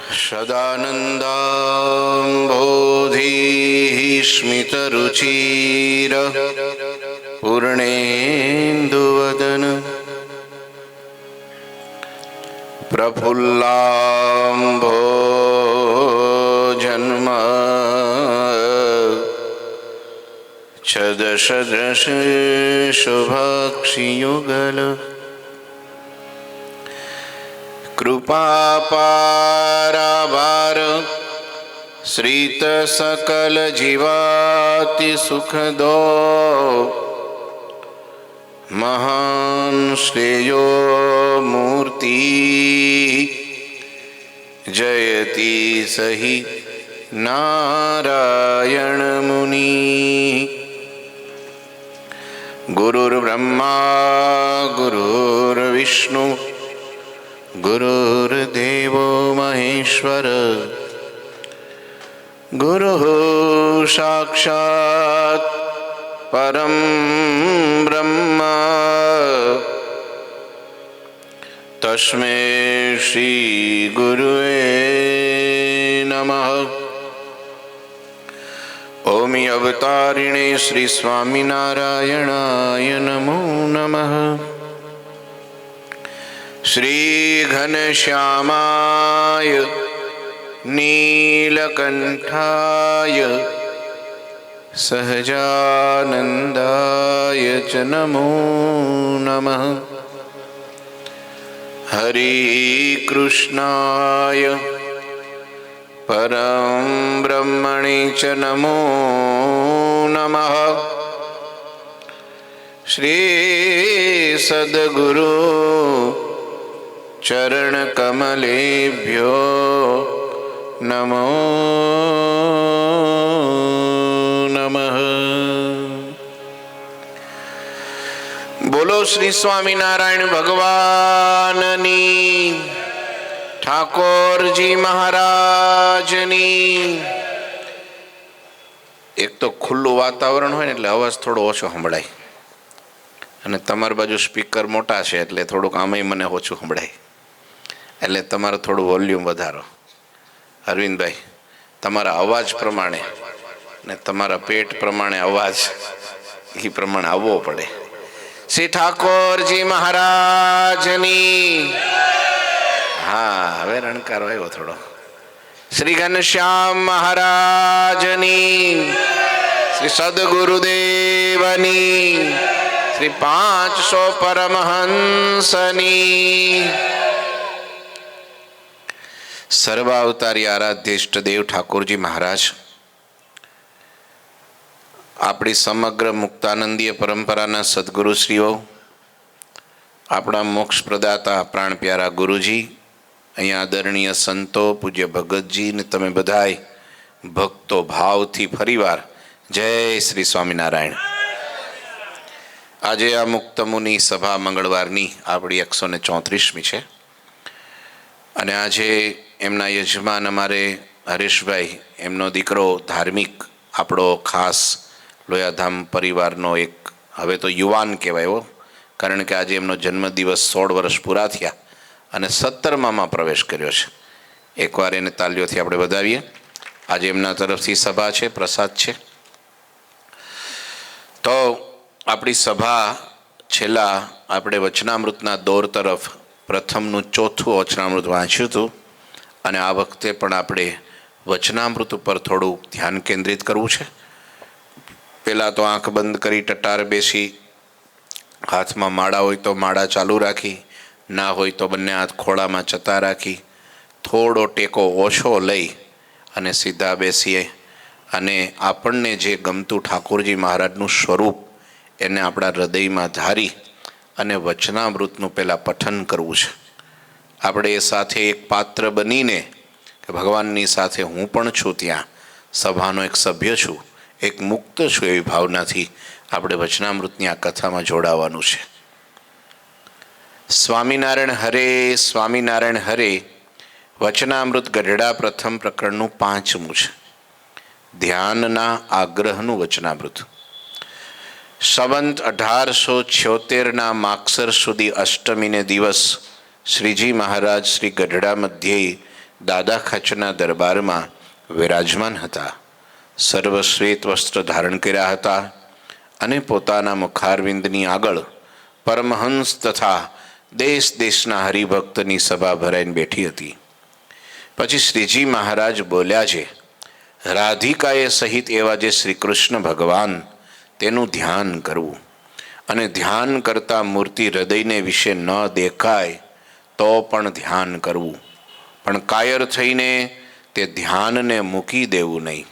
सदानन्दाम्भोधिः स्मितरुचिरः पूर्णेन्दुवदन प्रफुल्लाम्भोजन्म छदशदश शुभाक्षियुगल कृपापारावार श्रीत सकल जीवाति सुखदो महान श्रेयो मूर्ति जयति सही नारायण मुनि गुरुर्ब्रह्मा गुरुर्विष्णु गुरुर्देवो महेश्वर गुरुः साक्षात् परं ब्रह्म तस्मै श्री गुरुवे नमः। ओम अवतारिणे श्री स्वामिनारायणाय नमो नमः। श्री घनश्यामाय नीलकंठाय सहजानंदाय च नमो नमः। हरे कृष्णाय परम ब्रह्मणे च नमो नमः। श्री सद्गुरु चरण कमलेभ्यो नमो नमः। बोलो श्री स्वामीनारायण भगवाननी, ઠાકોરજી મહારાજની। એક તો ખુલ્લું વાતાવરણ હોય ને એટલે અવાજ થોડો ઓછો સંભળાય, અને તમારી બાજુ સ્પીકર મોટા છે એટલે થોડુંક આમાંય મને ઓછું સંભળાય, એટલે તમારે થોડું વોલ્યુમ વધારો। અરવિંદભાઈ, તમારા અવાજ પ્રમાણે ને તમારા પેટ પ્રમાણે અવાજ એ પ્રમાણે આવવો પડે। શ્રી ઠાકોરજી મહારાજની। હા, હવે રણકારો આવ્યો થોડો। શ્રી ઘનશ્યામ મહારાજની, શ્રી સદગુરુદેવની, શ્રી 500 પરમહંસની। સર્વાવતારી આરાધ્ય ઇષ્ટદેવ ઠાકોરજી મહારાજ આપણી સમગ્ર મુક્તાનંદીય પરંપરાના સદગુરુશ્રીઓ, આપણા મોક્ષ પ્રદાતા પ્રાણ પ્યારા ગુરુજી, અહીંયા આદરણીય સંતો, પૂજ્ય ભગતજી ને તમે બધાય ભક્તો ભાવથી ફરીવાર જય શ્રી સ્વામિનારાયણ। આજે આ મુક્તમુનિ સભા મંગળવારની આપણી 134મી છે, અને આજે એમના યજમાન અમારે હરેશભાઈ, એમનો દીકરો ધાર્મિક, આપણો ખાસ લોયાધામ પરિવારનો એક, હવે તો યુવાન કહેવાય હો, કારણ કે આજે એમનો જન્મદિવસ 16 વર્ષ પૂરા થયા અને 17માં પ્રવેશ કર્યો છે। એકવાર એને તાલીઓથી આપણે વધાવીએ। આજે એમના તરફથી સભા છે, પ્રસાદ છે। તો આપણી સભા છેલ્લા આપણે વચનામૃતના દોર તરફ પ્રથમનું 4થું વચનામૃત વાંચ્યું હતું, અને આ વખતે પણ આપણે વચનામૃત ઉપર થોડું ધ્યાન કેન્દ્રિત કરવું છે। પહેલાં તો આંખ બંધ કરી ટટાર બેસી, હાથમાં માળા હોય તો માળા ચાલુ રાખી, ના હોય તો બંને હાથ ખોળામાં ચતા રાખી, થોડો ટેકો ઓછો લઈ અને સીધા બેસીએ, અને આપણને જે ગમતું ઠાકોરજી મહારાજનું સ્વરૂપ એને આપણા હૃદયમાં ધારી અને વચનામૃતનું પહેલાં પઠન કરવું છે। આપણે એ સાથે એક પાત્ર બનીને કે ભગવાનની સાથે હું પણ છું, ત્યાં સભાનો એક સભ્ય છું, એક મુક્ત છું, એવી ભાવનાથી આપણે વચનામૃતની આ કથામાં જોડાવાનું છે। સ્વામિનારાયણ હરે, સ્વામિનારાયણ હરે વચનામૃત ગઢડા પ્રથમ પ્રકરણનું 5મું છે, ધ્યાનના આગ્રહનું વચનામૃત। સંવંત 1876ના માગસર સુધી અષ્ટમીને દિવસ શ્રીજી મહારાજ શ્રી ગઢડા મધ્યે દાદા ખાચરના દરબારમાં વિરાજમાન હતા. સર્વશ્વેત વસ્ત્ર ધારણ કર્યા હતા અને પોતાના મુખારવિંદની આગળ પરમહંસ તથા દેશ દેશના હરિભક્તની સભા ભરાઈને બેઠી હતી. પછી શ્રીજી મહારાજ બોલ્યા છે, રાધિકાએ સહિત એવા જે શ્રી કૃષ્ણ ભગવાન તેનું ધ્યાન કરવું, અને ધ્યાન કરતાં મૂર્તિ હૃદયને વિશે ન દેખાય તો પણ ધ્યાન કરવું, પણ કાયર થઈને તે ધ્યાનને મૂકી દેવું નહીં.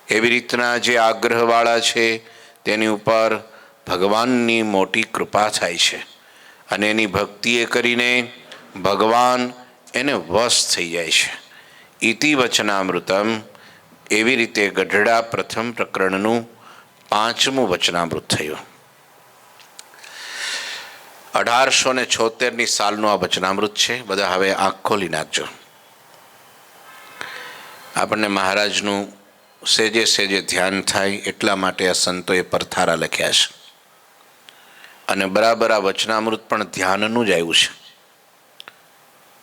એવી રીતના જે આગ્રહવાળા છે તેની ઉપર ભગવાનની મોટી કૃપા થાય છે, અને એની ભક્તિએ કરીને ભગવાન એને વશ થઈ જાય છે. ઇતિ વચનામૃતમ. એવી રીતે ગઢડા પ્રથમ પ્રકરણનું 5મું વચનામૃત થયું. 1876 સાલનું આ વચનામૃત છે. બધા હવે આંખ ખોલી નાખજો. આપણને મહારાજનું સેજે સેજે ધ્યાન થાય એટલા માટે આ સંતોએ પરથારા લખ્યા છે, અને બરાબર આ વચનામૃત પણ ધ્યાનનું જ આવ્યું છે.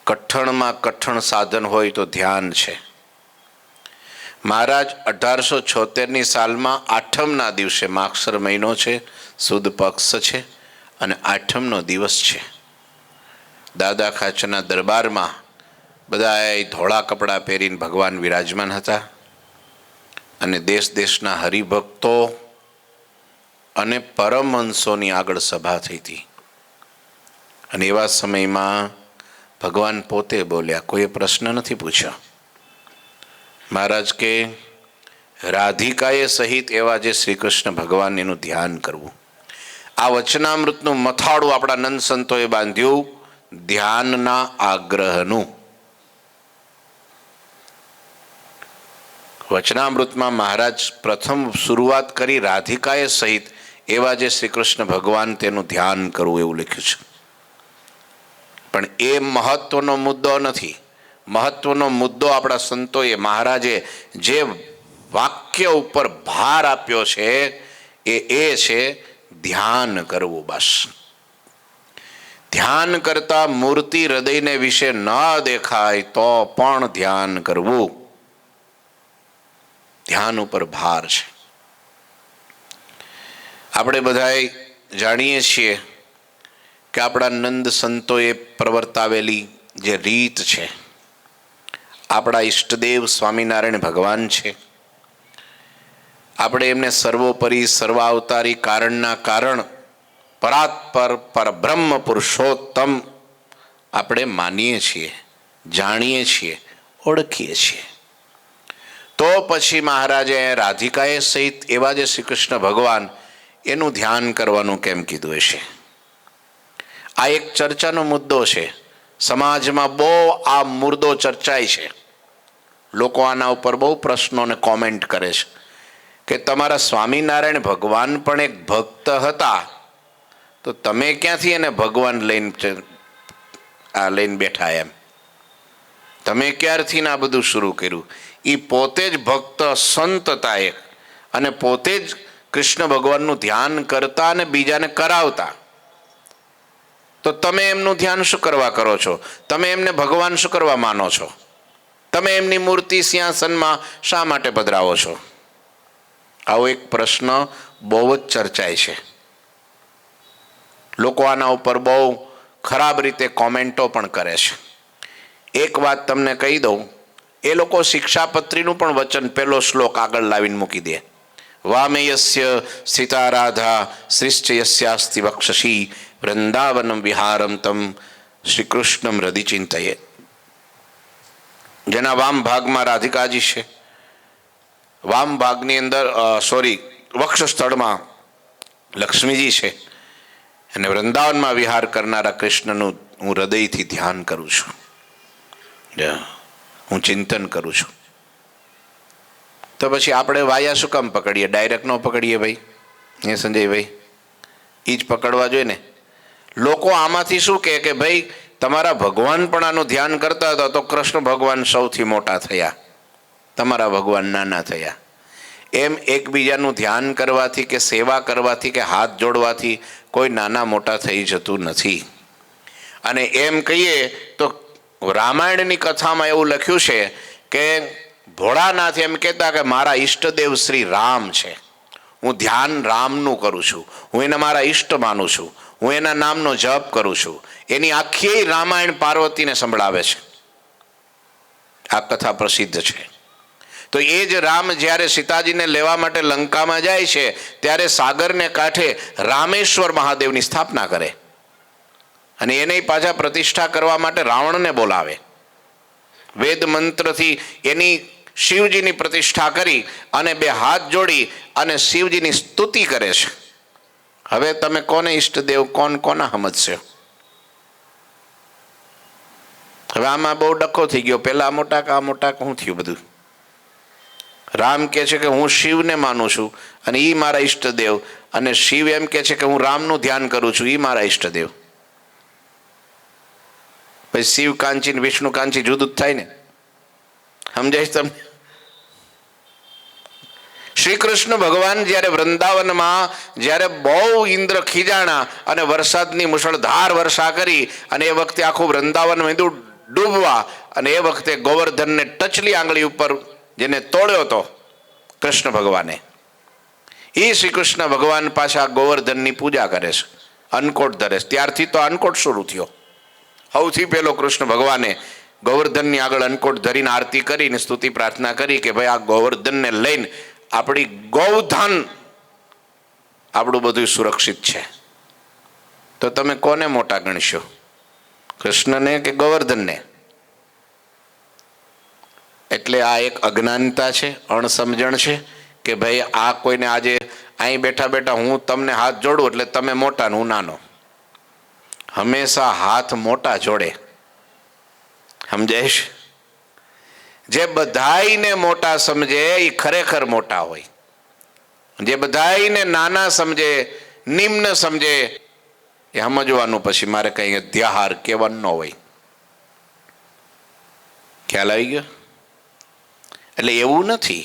કઠણમાં કઠણ સાધન હોય તો ધ્યાન છે. મહારાજ 1876 સાલમાં આઠમના દિવસે, માગસર મહિનો છે, સુદ પક્ષ છે, અને આઠમનો દિવસ છે, દાદા ખાચરના દરબારમાં બધાએ ધોળા કપડાં પહેરીને ભગવાન વિરાજમાન હતા, અને દેશ દેશના હરિભક્તો અને પરમહંસોની આગળ સભા થઈ હતી. અને એવા સમયમાં ભગવાન પોતે બોલ્યા, કોઈએ પ્રશ્ન નથી પૂછ્યો. મહારાજ કે રાધિકાએ સહિત એવા જે શ્રી કૃષ્ણ ભગવાન એનું ધ્યાન કરવું. આ વચનામૃતનું મથાળું આપણા નંદ સંતોએ બાંધ્યું ધ્યાનના આગ્રહનું. વચનામૃતમાં મહારાજ પ્રથમ શરૂઆત કરી રાધિકાએ સહિત એવા જે શ્રી કૃષ્ણ ભગવાન તેનું ધ્યાન કરવું એવું લખ્યું છે. પણ એ મહત્વનો મુદ્દો નથી. મહત્વનો મુદ્દો આપણા સંતોએ, મહારાજે જે વાક્ય ઉપર ભાર આપ્યો છે એ છે ધ્યાન કરવું. બસ ધ્યાન કરતા મૂર્તિ હૃદયને વિશે ન દેખાય તો પણ ધ્યાન કરવું. ધ્યાન ઉપર ભાર છે. આપણે બધાએ જાણીએ છીએ કે આપણા નંદ સંતોએ પ્રવર્તાવેલી જે રીત છે, આપણા ઈષ્ટદેવ સ્વામિનારાયણ ભગવાન છે. આપણે એમને સર્વોપરી સર્વાવતારી કારણના કારણ પરાત્પર પરબ્રહ્મ પુરુષોત્તમ આપણે માનીએ છીએ, જાણીએ છીએ, ઓળખીએ છીએ. તો પછી મહારાજે રાધિકાએ સહિત એવા જે શ્રી કૃષ્ણ ભગવાન એનું ધ્યાન કરવાનું કેમ કીધું હશે? આ એક ચર્ચાનો મુદ્દો છે. સમાજમાં બહુ આ મુદ્દો ચર્ચાય છે. લોકો આના ઉપર બહુ પ્રશ્નો અને કોમેન્ટ કરે છે કે તમારા સ્વામિનારાયણ ભગવાન પણ એક ભક્ત હતા, તો તમે ક્યાંથી એને ભગવાન લઈને બેઠા? એમ તમે ક્યારથી આ બધું શરૂ કર્યું? એ પોતે જ ભક્ત સંત હતા એક, અને પોતે જ કૃષ્ણ ભગવાનનું ધ્યાન કરતા અને બીજાને કરાવતા. તો તમે એમનું ધ્યાન શું કરવા કરો છો? તમે એમને ભગવાન શું કરવા માનો છો? તમે એમની મૂર્તિ સિંહાસનમાં શા માટે પધરાવો છો? આવો એક પ્રશ્ન બહુ જ ચર્ચાય છે. લોકો આના ઉપર બહુ ખરાબ રીતે કોમેન્ટો પણ કરે છે. એક વાત તમને કહી દઉં, એ લોકો શિક્ષાપત્રીનું પણ વચન પહેલો શ્લોક આગળ લાવીને મૂકી દે. વામેયસ્ય સ્થિતા રાધા શ્રીશ્ચ યસ્યાસ્તિ વક્ષસી વૃંદાવનમ વિહારમ તમ શ્રી કૃષ્ણમ હૃદિ ચિંતયે. જેના વામ ભાગમાં રાધિકાજી છે, વામ ભાગની અંદર વક્ષ સ્થળમાં લક્ષ્મીજી છે, અને વૃંદાવનમાં વિહાર કરનારા કૃષ્ણનું હું હૃદયથી ધ્યાન કરું છું, હું ચિંતન કરું છું. તો પછી આપણે વાયા શું કામ પકડીએ? ડાયરેક્ટ ન પકડીએ ભાઈ. એ સંજયભાઈ એ જ પકડવા જોઈએ ને. લોકો આમાંથી શું કહે કે ભાઈ તમારા ભગવાન પણ આનું ધ્યાન કરતા હતા તો કૃષ્ણ ભગવાન સૌથી મોટા થયા, તમારા ભગવાન નાના થયા. એમ એકબીજાનું ધ્યાન કરવાથી કે સેવા કરવાથી કે હાથ જોડવાથી કોઈ નાના મોટા થઈ જતું નથી. અને એમ કહીએ તો રામાયણની કથામાં એવું લખ્યું છે કે ભોળાનાથ એમ કહેતા કે મારા ઈષ્ટદેવ શ્રી રામ છે, હું ધ્યાન રામનું કરું છું, હું એને મારા ઈષ્ટ માનું છું, હું એના નામનો જપ કરું છું. એની આખી રામાયણ પાર્વતીને સંભળાવે છે. આ કથા પ્રસિદ્ધ છે. તો એ જ રામ જ્યારે સીતાજીને લેવા માટે લંકામાં જાય છે ત્યારે સાગરને કાંઠે રામેશ્વર મહાદેવની સ્થાપના કરે અને એને પાછા પ્રતિષ્ઠા કરવા માટે રાવણને બોલાવે. વેદ મંત્રથી એની શિવજીની પ્રતિષ્ઠા કરી અને બે હાથ જોડી અને શિવજીની સ્તુતિ કરે છે. હવે તમે કોને ઈષ્ટદેવ કોના સમજશે? હવે આમાં બહુ ડખો થઈ ગયો. પેલા મોટા કે આ મોટા શું થયું બધું? રામ કહે છે કે હું શિવને માનું છું અને એ મારા ઈષ્ટદેવ, અને શિવ એમ કહે છે કે હું રામનું ધ્યાન કરું છું, એ મારા ઈષ્ટદેવ. પછી શિવ કાંચી ને વિષ્ણુ કાંચી જુદું જ થાય ને. સમજાય તમને? શ્રી કૃષ્ણ ભગવાન જ્યારે વૃંદાવનમાં જ્યારે બહુ ઇન્દ્ર ખીજાણા અને વરસાદની મુશળધાર વર્ષા કરી અને એ વખતે આખું વૃંદાવન મીંડું ડૂબવા, અને એ વખતે ગોવર્ધનને ટચલી આંગળી ઉપર જેને તોડ્યો હતો કૃષ્ણ ભગવાને, એ શ્રી કૃષ્ણ ભગવાન પાછા ગોવર્ધનની પૂજા કરે છે, અન્નકોટ ધરે છે. ત્યારથી તો અન્નકોટ શરૂ થયો. સૌથી પહેલો કૃષ્ણ ભગવાને ગોવર્ધનની આગળ અન્નકોટ ધરીને આરતી કરીને સ્તુતિ પ્રાર્થના કરી કે ભાઈ આ ગોવર્ધનને લઈને આપણી ગૌધન આપણું બધું સુરક્ષિત છે. તો તમે કોને મોટા ગણશો, કૃષ્ણને કે ગોવર્ધનને? એટલે આ એક અજ્ઞાનતા છે, અણસમજણ છે કે ભાઈ આ કોઈને આજે અહીં બેઠા બેઠા હું તમને હાથ જોડું એટલે તમે મોટા ને હું નાનો. હંમેશા હાથ મોટા જોડે. સમજાય? જે બધાઈને મોટા સમજે એ ખરેખર મોટા હોય. જે બધાઈને નાના સમજે, નિમ્ન સમજે, એ સમજવાનું પછી મારે કંઈ અધ્યાહાર કહેવાનું ન હોય. ખ્યાલ આવી ગયો? એટલે એવું નથી.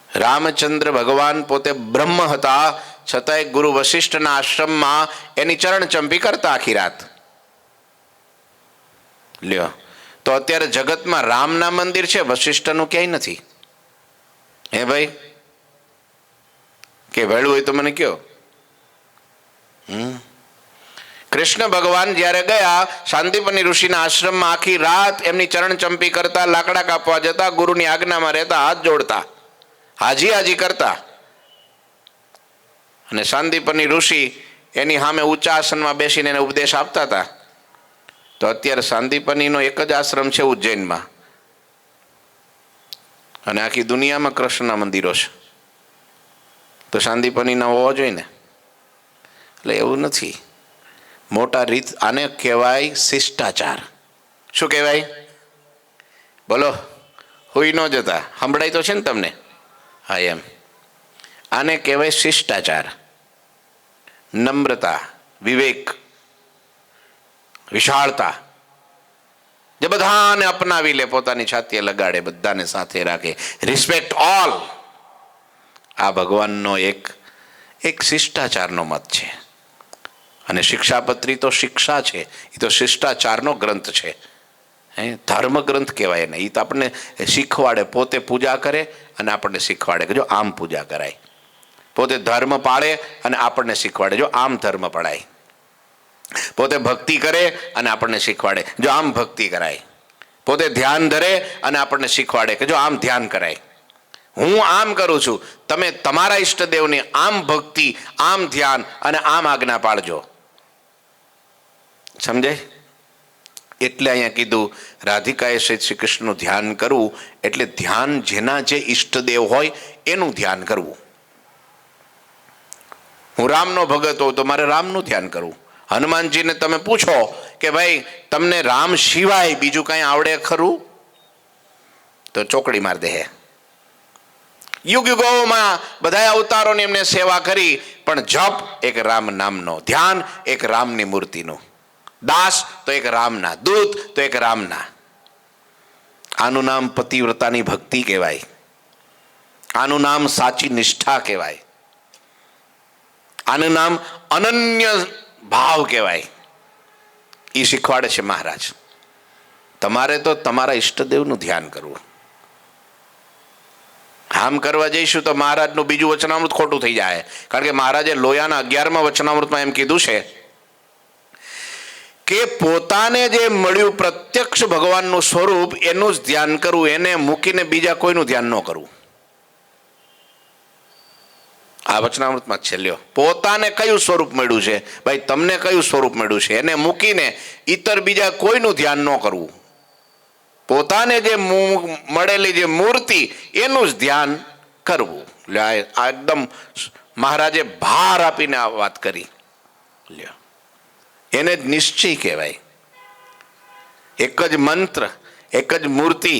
રામચંદ્ર ભગવાન પોતે બ્રહ્મ હતા, છતાંય ગુરુ વશિષ્ઠના આશ્રમમાં એની ચરણ ચંપી કરતા આખી રાત. લ્યો, તો અત્યારે જગતમાં રામના મંદિર છે, વશિષ્ઠનું ક્યાંય નથી. હે ભાઈ, કે વેળું હોય તો મને કયો. કૃષ્ણ ભગવાન જ્યારે ગયા શાંતિપની ઋષિના આશ્રમમાં, આખી રાત એમની ચરણ ચંપી કરતા, લાકડા કાપવા જતા, ગુરુની આજ્ઞામાં રહેતા, હાથ જોડતા, હાજી હાજી કરતા. અને શાંતિપની ઋષિ એની સામે ઊંચા આસનમાં બેસીને એને ઉપદેશ આપતા હતા. તો અત્યારે શાંતિપનીનો એક જ આશ્રમ છે ઉજ્જૈનમાં, અને આખી દુનિયામાં કૃષ્ણના મંદિરો છે. તો શાંતિપનીના હોવા જોઈએ ને. એટલે એવું નથી. મોટા રીત આને કહેવાય શિષ્ટાચાર. શું કહેવાય? બોલો, હુઈ ન જતા. સંભળાય તો છે ને તમને? હા, એમ. આને કહેવાય શિષ્ટાચાર, નમ્રતા, વિવેક, વિશાળતા. જે બધાને અપનાવી લે, પોતાની છાતીએ લગાડે, બધાને સાથે રાખે, રિસ્પેક્ટ ઓલ. આ ભગવાનનો એક શિષ્ટાચારનો મત છે. અને શિક્ષાપત્રી તો શિક્ષા છે, એ તો શિષ્ટાચારનો ગ્રંથ છે. ધર્મ ગ્રંથ કહેવાય ને. એ તો આપણને શીખવાડે, પોતે પૂજા કરે અને આપણને શીખવાડે કે જો આમ પૂજા કરાય. પોતે ધર્મ પાળે અને આપણને શીખવાડે જો આમ ધર્મ પડાય. પોતે ભક્તિ કરે અને આપણને શીખવાડે જો આમ ભક્તિ કરાય. પોતે ધ્યાન ધરે અને આપણને શીખવાડે કે જો આમ ધ્યાન કરાય. હું આમ કરું છું, તમે તમારા ઈષ્ટદેવની આમ ભક્તિ, આમ ધ્યાન અને આમ આજ્ઞા પાળજો. સમજાય? એટલે અહીંયા કીધું રાધિકાએ શ્રી કૃષ્ણનું ધ્યાન કરવું એટલે ધ્યાન જેના જે ઈષ્ટદેવ હોય એનું ધ્યાન કરવું. હું રામનો ભગત હોઉં તો મારે રામનું ધ્યાન કરવું. હનુમાનજીને તમે પૂછો કે ભાઈ તમને રામ સિવાય બીજું કાંઈ આવડે ખરું? તો ચોકડી માર દે. યુગ યુગોમાં બધા અવતારોની એમને સેવા કરી, પણ જપ એક રામ નામનો, ધ્યાન એક રામની મૂર્તિનું, દાસ તો એક રામના, દૂત તો એક રામના. આનું નામ પતિવ્રતાની ભક્તિ કહેવાય. આનું નામ સાચી નિષ્ઠા કહેવાય. આનું નામ અનન્ય ભાવ કહેવાય. એ શીખવાડે છે મહારાજ. તમારે તો તમારા ઈષ્ટદેવનું ધ્યાન કરવું. આમ કરવા જઈશું તો મહારાજનું બીજું વચનામૃત ખોટું થઈ જાય. કારણ કે મહારાજે લોયાના 11મા વચનામૃતમાં એમ કીધું છે કે પોતાને જે મળ્યું પ્રત્યક્ષ ભગવાનનું સ્વરૂપ એનું જ ધ્યાન કરવું, એને મૂકીને બીજા કોઈનું ધ્યાન ન કરવું. આ વચનામૃતમાં છેલ્લો પોતાને કયું સ્વરૂપ મળ્યું છે, ભાઈ તમને કયું સ્વરૂપ મળ્યું છે, એને મૂકીને ઇતર બીજા કોઈનું ધ્યાન ન કરવું. પોતાને જે મળેલી જે મૂર્તિ એનું જ ધ્યાન કરવું. આ એકદમ મહારાજે ભાર આપીને આ વાત કરી. લ્યો, એને જ નિશ્ચય કહેવાય. એક જ મંત્ર, એક જ મૂર્તિ,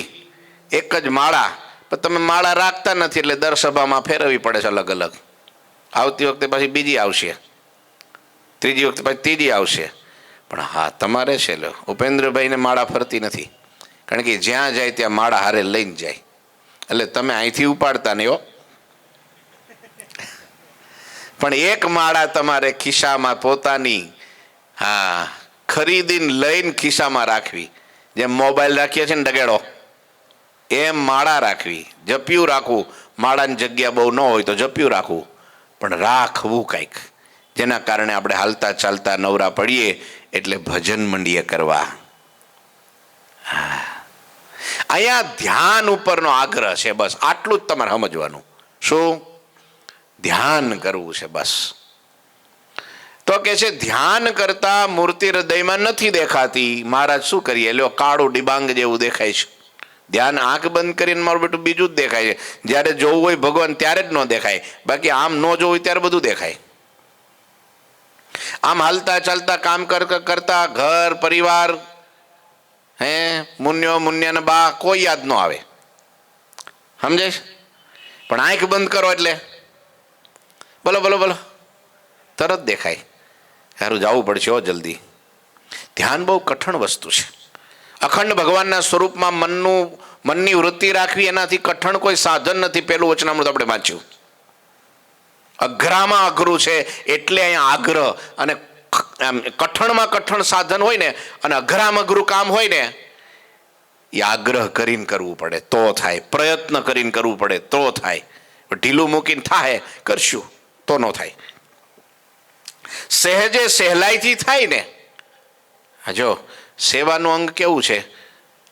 એક જ માળા. પણ તમે માળા રાખતા નથી એટલે દર સભામાં ફેરવવી પડે છે અલગ અલગ. આવતી વખતે પાછી બીજી આવશે, ત્રીજી વખતે પાછી ત્રીજી આવશે. પણ હા, તમારે છે લો, ઉપેન્દ્રભાઈને માળા ફરતી નથી. કારણ કે જ્યાં જાય ત્યાં માળા હારે લઈને જાય. એટલે તમે અહીંથી ઉપાડતા નહીં હો. પણ એક માળા તમારે ખિસ્સામાં પોતાની, હા, ખરીદીને લઈને ખિસ્સામાં રાખવી. જેમ મોબાઈલ રાખીએ છીએ ને ડગેડો, એમ માળા રાખવી. જપિયું રાખવું. માળાની જગ્યા બહુ ન હોય તો જપિયું રાખવું, પણ રાખવું કંઈક જેના કારણે આપણે હાલતા ચાલતા નવરા પડીએ એટલે ભજન મંડીએ કરવા. અહીંયા ધ્યાન ઉપરનો આગ્રહ છે. બસ આટલું જ તમારે સમજવાનું. શું? ધ્યાન કરવું છે બસ. તો કે છે ધ્યાન કરતા મૂર્તિ હૃદયમાં નથી દેખાતી. મહારાજ શું કરીએ? લ્યો, કાળું ડિબાંગ જેવું દેખાય છે. ધ્યાન આંખ બંધ કરીને મારું બેટું બીજું જ દેખાય છે. જ્યારે જોવું હોય ભગવાન ત્યારે જ ન દેખાય, બાકી આમ ન જોવું હોય ત્યારે બધું દેખાય. આમ હાલતા ચાલતા કામ કરતા ઘર પરિવાર, હે મુન્યો મુન્યા ને બા કોઈ યાદ ન આવે. સમજે? પણ આંખ બંધ કરો એટલે બોલો બોલો બોલો તરત દેખાય. સારું, જવું પડશે હો જલ્દી. ધ્યાન બહુ કઠણ વસ્તુ છે. અખંડ ભગવાનના સ્વરૂપમાં મનની વૃત્તિ રાખવી એનાથી કઠણ કોઈ સાધન નથી. પેલું વચનામૃત આપણે વાંચ્યું. અઘરામાં અઘરું છે એટલે અહીંયા આગ્રહ. અને કઠણમાં કઠણ સાધન હોય ને અને અઘરામાં અઘરું કામ હોય ને, એ આગ્રહ કરીને કરવું પડે તો થાય, પ્રયત્ન કરીને કરવું પડે તો થાય. ઢીલું મૂકીને થાય કરશું તો ન થાય. સહેજે સહેલાઈથી થાય ને. જો સેવાનું અંગ કેવું છે?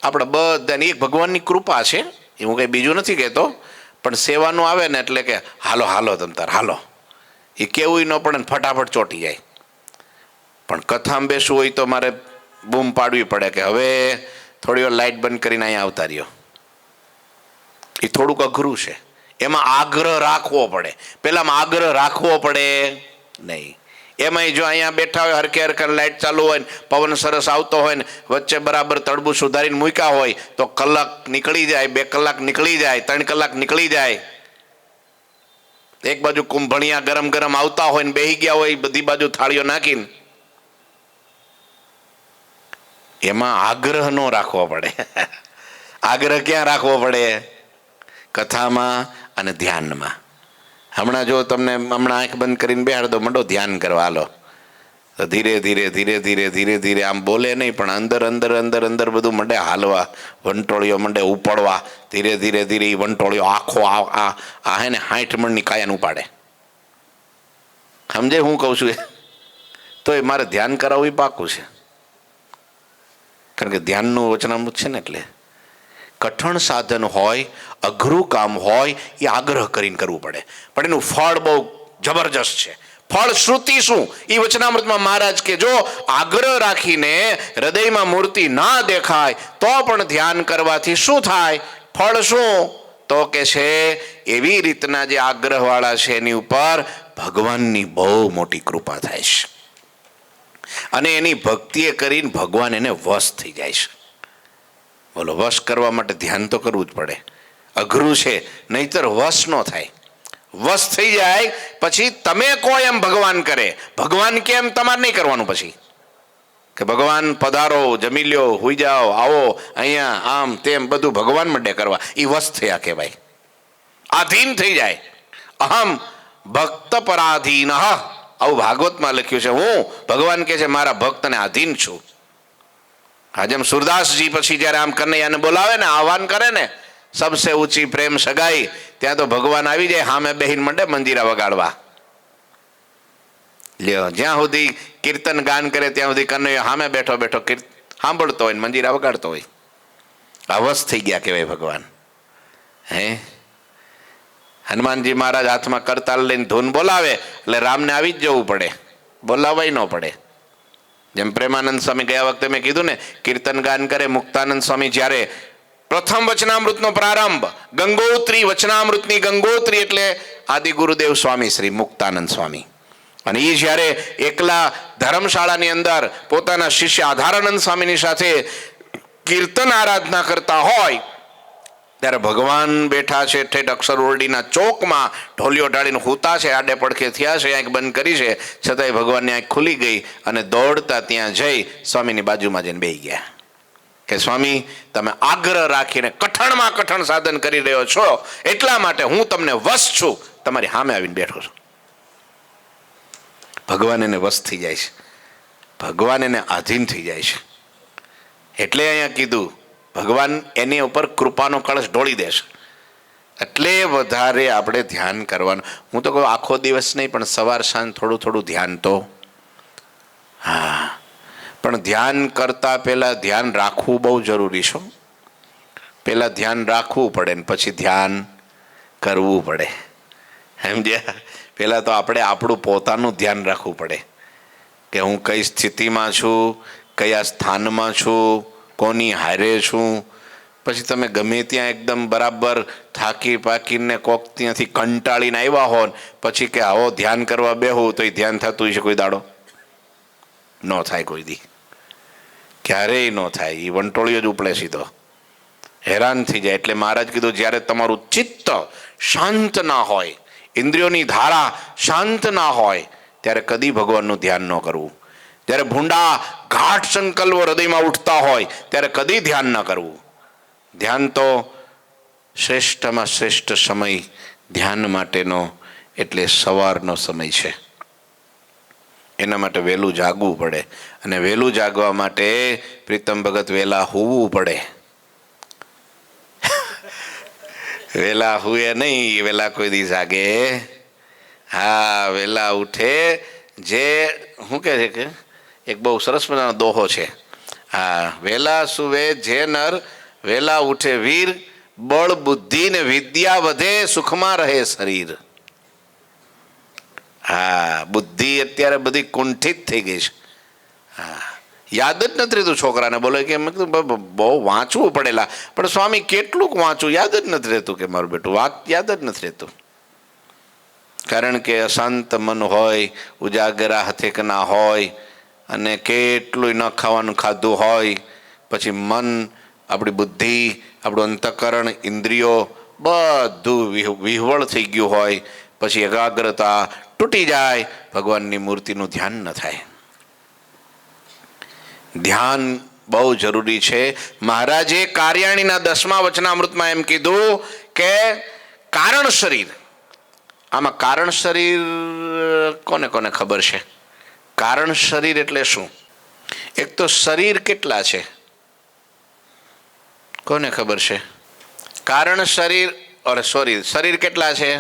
આપણે બધાની એક ભગવાનની કૃપા છે, એ હું કંઈ બીજું નથી કહેતો. પણ સેવાનું આવે ને એટલે કે હાલો હાલો તમ તાર હાલો, એ કેવું ન પડે ને ફટાફટ ચોંટી જાય. પણ કથામાં બેસવું હોય તો મારે બૂમ પાડવી પડે કે હવે થોડી વાર લાઇટ બંધ કરીને અહીંયા આવતા રહ્યો. એ થોડુંક અઘરું છે. એમાં આગ્રહ રાખવો પડે. પેલામાં આગ્રહ રાખવો પડે નહીં. એમાંય જો અહીંયા બેઠા હોય, હરખે હરખે લાઇટ ચાલુ હોય ને પવન સરસ આવતો હોય ને વચ્ચે બરાબર તડબું સુધારીને મૂક્યા હોય તો કલાક નીકળી જાય, 2 કલાક નીકળી જાય, 3 કલાક નીકળી જાય. એક બાજુ કુંભણિયા ગરમ ગરમ આવતા હોય ને બેહી ગયા હોય બધી બાજુ થાળીઓ નાખીને. એમાં આગ્રહ ન રાખવો પડે. આગ્રહ ક્યાં રાખવો પડે? કથામાં અને ધ્યાનમાં. હમણાં જો તમને હમણાં આંખ બંધ કરીને બેહાડ દો, મંડો ધ્યાન કરવા હાલો, તો ધીરે ધીરે ધીરે ધીરે ધીરે ધીરે આમ બોલે નહીં પણ અંદર અંદર અંદર અંદર બધું મંડે હાલવા, વંટોળીઓ મંડે ઉપાડવા. ધીરે ધીરે ધીરે એ વંટોળીઓ આખો આ હે ને 60 મણની કાયાને ઉપાડે. સમજે હું કહું છું? તો એ મારે ધ્યાન કરાવવું એ પાકું છે. કારણ કે ધ્યાનનું વચનામૃત છે ને એટલે કઠણ સાધન હોય, અઘરું કામ હોય, એ આગ્રહ કરીને કરવું પડે. પણ એનું ફળ બહુ જબરજસ્ત છે. ફળ શ્રુતિ શું? એ વચનામૃતમાં મહારાજ કે જો આગ્રહ રાખીને હૃદયમાં મૂર્તિ ના દેખાય તો પણ ધ્યાન કરવાથી શું થાય? ફળ શું? તો કે છે એવી રીતના જે આગ્રહવાળા છે એની ઉપર ભગવાનની બહુ મોટી કૃપા થાય છે. અને એની ભક્તિએ કરીને ભગવાન એને વશ થઈ જાય છે. બોલો, વશ કરવા માટે ધ્યાન તો કરવું જ પડે. અઘરું છે, નહીતર વશ ન થાય. વશ થઈ જાય પછી તમે કહો એમ ભગવાન કરે. ભગવાન કેમ તમારે નહીં કરવાનું. પછી કે ભગવાન પધારો, જમી લ્યો, હુઈ જાઓ, આવો અહીંયા, આમ તેમ બધું ભગવાન મંડે કરવા. એ વશ થયા કહેવાય. આધીન થઈ જાય. અહમ ભક્ત પરાધીન, આવું ભાગવતમાં લખ્યું છે. હું ભગવાન કે છે મારા ભક્તને આધીન છું. હા, જેમ સુરદાસજી પછી જ્યારે આમ કનૈયાને બોલાવે ને, આહવાન કરે ને, સબસે ઊંચી પ્રેમ સગાઈ, ત્યાં તો ભગવાન આવી જાય, હામે બેહીન મંડે મંજીરા વગાડવા. લ્યો, જ્યાં સુધી કીર્તન ગાન કરે ત્યાં સુધી કનૈયો હામે બેઠો બેઠો સાંભળતો હોય ને મંજીરા વગાડતો હોય. અવસ થઈ ગયા કહેવાય ભગવાન. હે, હનુમાનજી મહારાજ હાથમાં કરતાલ લઈને ધૂન બોલાવે એટલે રામને આવી જ જવું પડે, બોલાવાય ન પડે. જેમ પ્રેમાનંદ સ્વામી ગયા વખતે મેં કીધું ને, કીર્તન ગાન કરે મુક્તાનંદ સ્વામી જ્યારે પ્રથમ વચનામૃતનો પ્રારંભ, ગંગોત્રી, વચનામૃતની ગંગોત્રી એટલે આદિ ગુરુદેવ સ્વામી શ્રી મુક્તાનંદ સ્વામી. અને એ જ્યારે એકલા ધર્મશાળાની અંદર પોતાના શિષ્ય આધારાનંદ સ્વામીની સાથે કીર્તન આરાધના કરતા હોય ત્યારે ભગવાન બેઠા છે ઠેઠ અક્ષર ઓરડીના ચોકમાં, ઢોલિયો ઢાળીને હૂતા છે, આડે પડખે થયા છે, આંખ બંધ કરી છે, છતાંય ભગવાનની આંખ ખુલી ગઈ અને દોડતા ત્યાં જઈ સ્વામીની બાજુમાં જઈને બેસી ગયા કે સ્વામી, તમે આગ્રહ રાખીને કઠણમાં કઠણ સાધન કરી રહ્યો છો, એટલા માટે હું તમને વશ છું, તમારી સામે આવીને બેઠો છું. ભગવાન એને વશ થઈ જાય છે, ભગવાન એને આધીન થઈ જાય છે. એટલે અહીંયા કીધું ભગવાન એની ઉપર કૃપાનો કળશ ઢોળી દેશે. એટલે વધારે આપણે ધ્યાન કરવાનું. હું તો કહું આખો દિવસ નહીં, પણ સવાર સાંજ થોડું થોડું ધ્યાન તો. હા, પણ ધ્યાન કરતા પહેલાં ધ્યાન રાખવું બહુ જરૂરી છે. પહેલાં ધ્યાન રાખવું પડે ને પછી ધ્યાન કરવું પડે. સમજ્યા? પહેલાં તો આપણે આપણું પોતાનું ધ્યાન રાખવું પડે કે હું કઈ સ્થિતિમાં છું, કયા સ્થાનમાં છું, કોની હારે છું. પછી તમે ગમે ત્યાં એકદમ બરાબર થાકી પાકીને કોક ત્યાંથી કંટાળીને આવ્યા હો પછી કે આવો ધ્યાન કરવા બેહું તો એ ધ્યાન થતું હશે કોઈ દાડો? ન થાય કોઈ દી, ક્યારેય ન થાય. એ વંટોળિયો જ ઉપડે સીધો, હેરાન થઈ જાય. એટલે મહારાજ કીધું જ્યારે તમારું ચિત્ત શાંત ના હોય, ઇન્દ્રિયોની ધારા શાંત ના હોય, ત્યારે કદી ભગવાનનું ધ્યાન ન કરવું. જ્યારે ભૂંડા ઘાટ સંકલ્પો હૃદયમાં ઉઠતા હોય ત્યારે કદી ધ્યાન ન કરવું. ધ્યાન તો શ્રેષ્ઠમાં શ્રેષ્ઠ સમય ધ્યાન માટેનો એટલે સવારનો સમય છે. એના માટે વહેલું જાગવું પડે, અને વહેલું જાગવા માટે પ્રીતમ ભગત વહેલા હોવું પડે. વહેલા હુએ નહીં, વહેલા કોઈ દી જાગે. હા, વહેલા ઉઠે. જે શું કહે છે કે એક બહુ સરસ મજાનો દોહો છે. હા, વહેલા સુવે જે નર, વહેલા ઉઠે વીર, બળ બુદ્ધિ ને વિદ્યા વધે, સુખમાં રહે શરીર. હા, બુદ્ધિ અત્યારે બધી કુંઠિત થઈ ગઈ છે. હા, યાદ જ નથી રહેતું છોકરાને. બોલે કે મેં કીધું બહુ વાંચવું પડેલા, પણ સ્વામી કેટલુંક વાંચવું, યાદ જ નથી રહેતું કે મારું બેટું વાત યાદ જ નથી રહેતું. કારણ કે અશાંત મન હોય, ઉજાગરા હથેકના હોય, અને કેટલું ન ખાવાનું ખાધું હોય, પછી મન, આપણી બુદ્ધિ, આપણું અંતઃકરણ, ઇન્દ્રિયો બધું વિહવળ થઈ ગયું હોય, પછી એકાગ્રતા તૂટી જાય, ભગવાનની મૂર્તિનું ધ્યાન ન થાય. ધ્યાન બહુ જરૂરી છે. મહારાજે કાર્યાણીના 10મા વચનામૃતમાં એમ કીધું કે કારણ શરીર. આમાં કારણ શરીર કોને કોને ખબર છે? કારણ શરીર એટલે શું? એક તો શરીર કેટલા છે કોને ખબર છે? કારણ શરીર, શરીર કેટલા છે?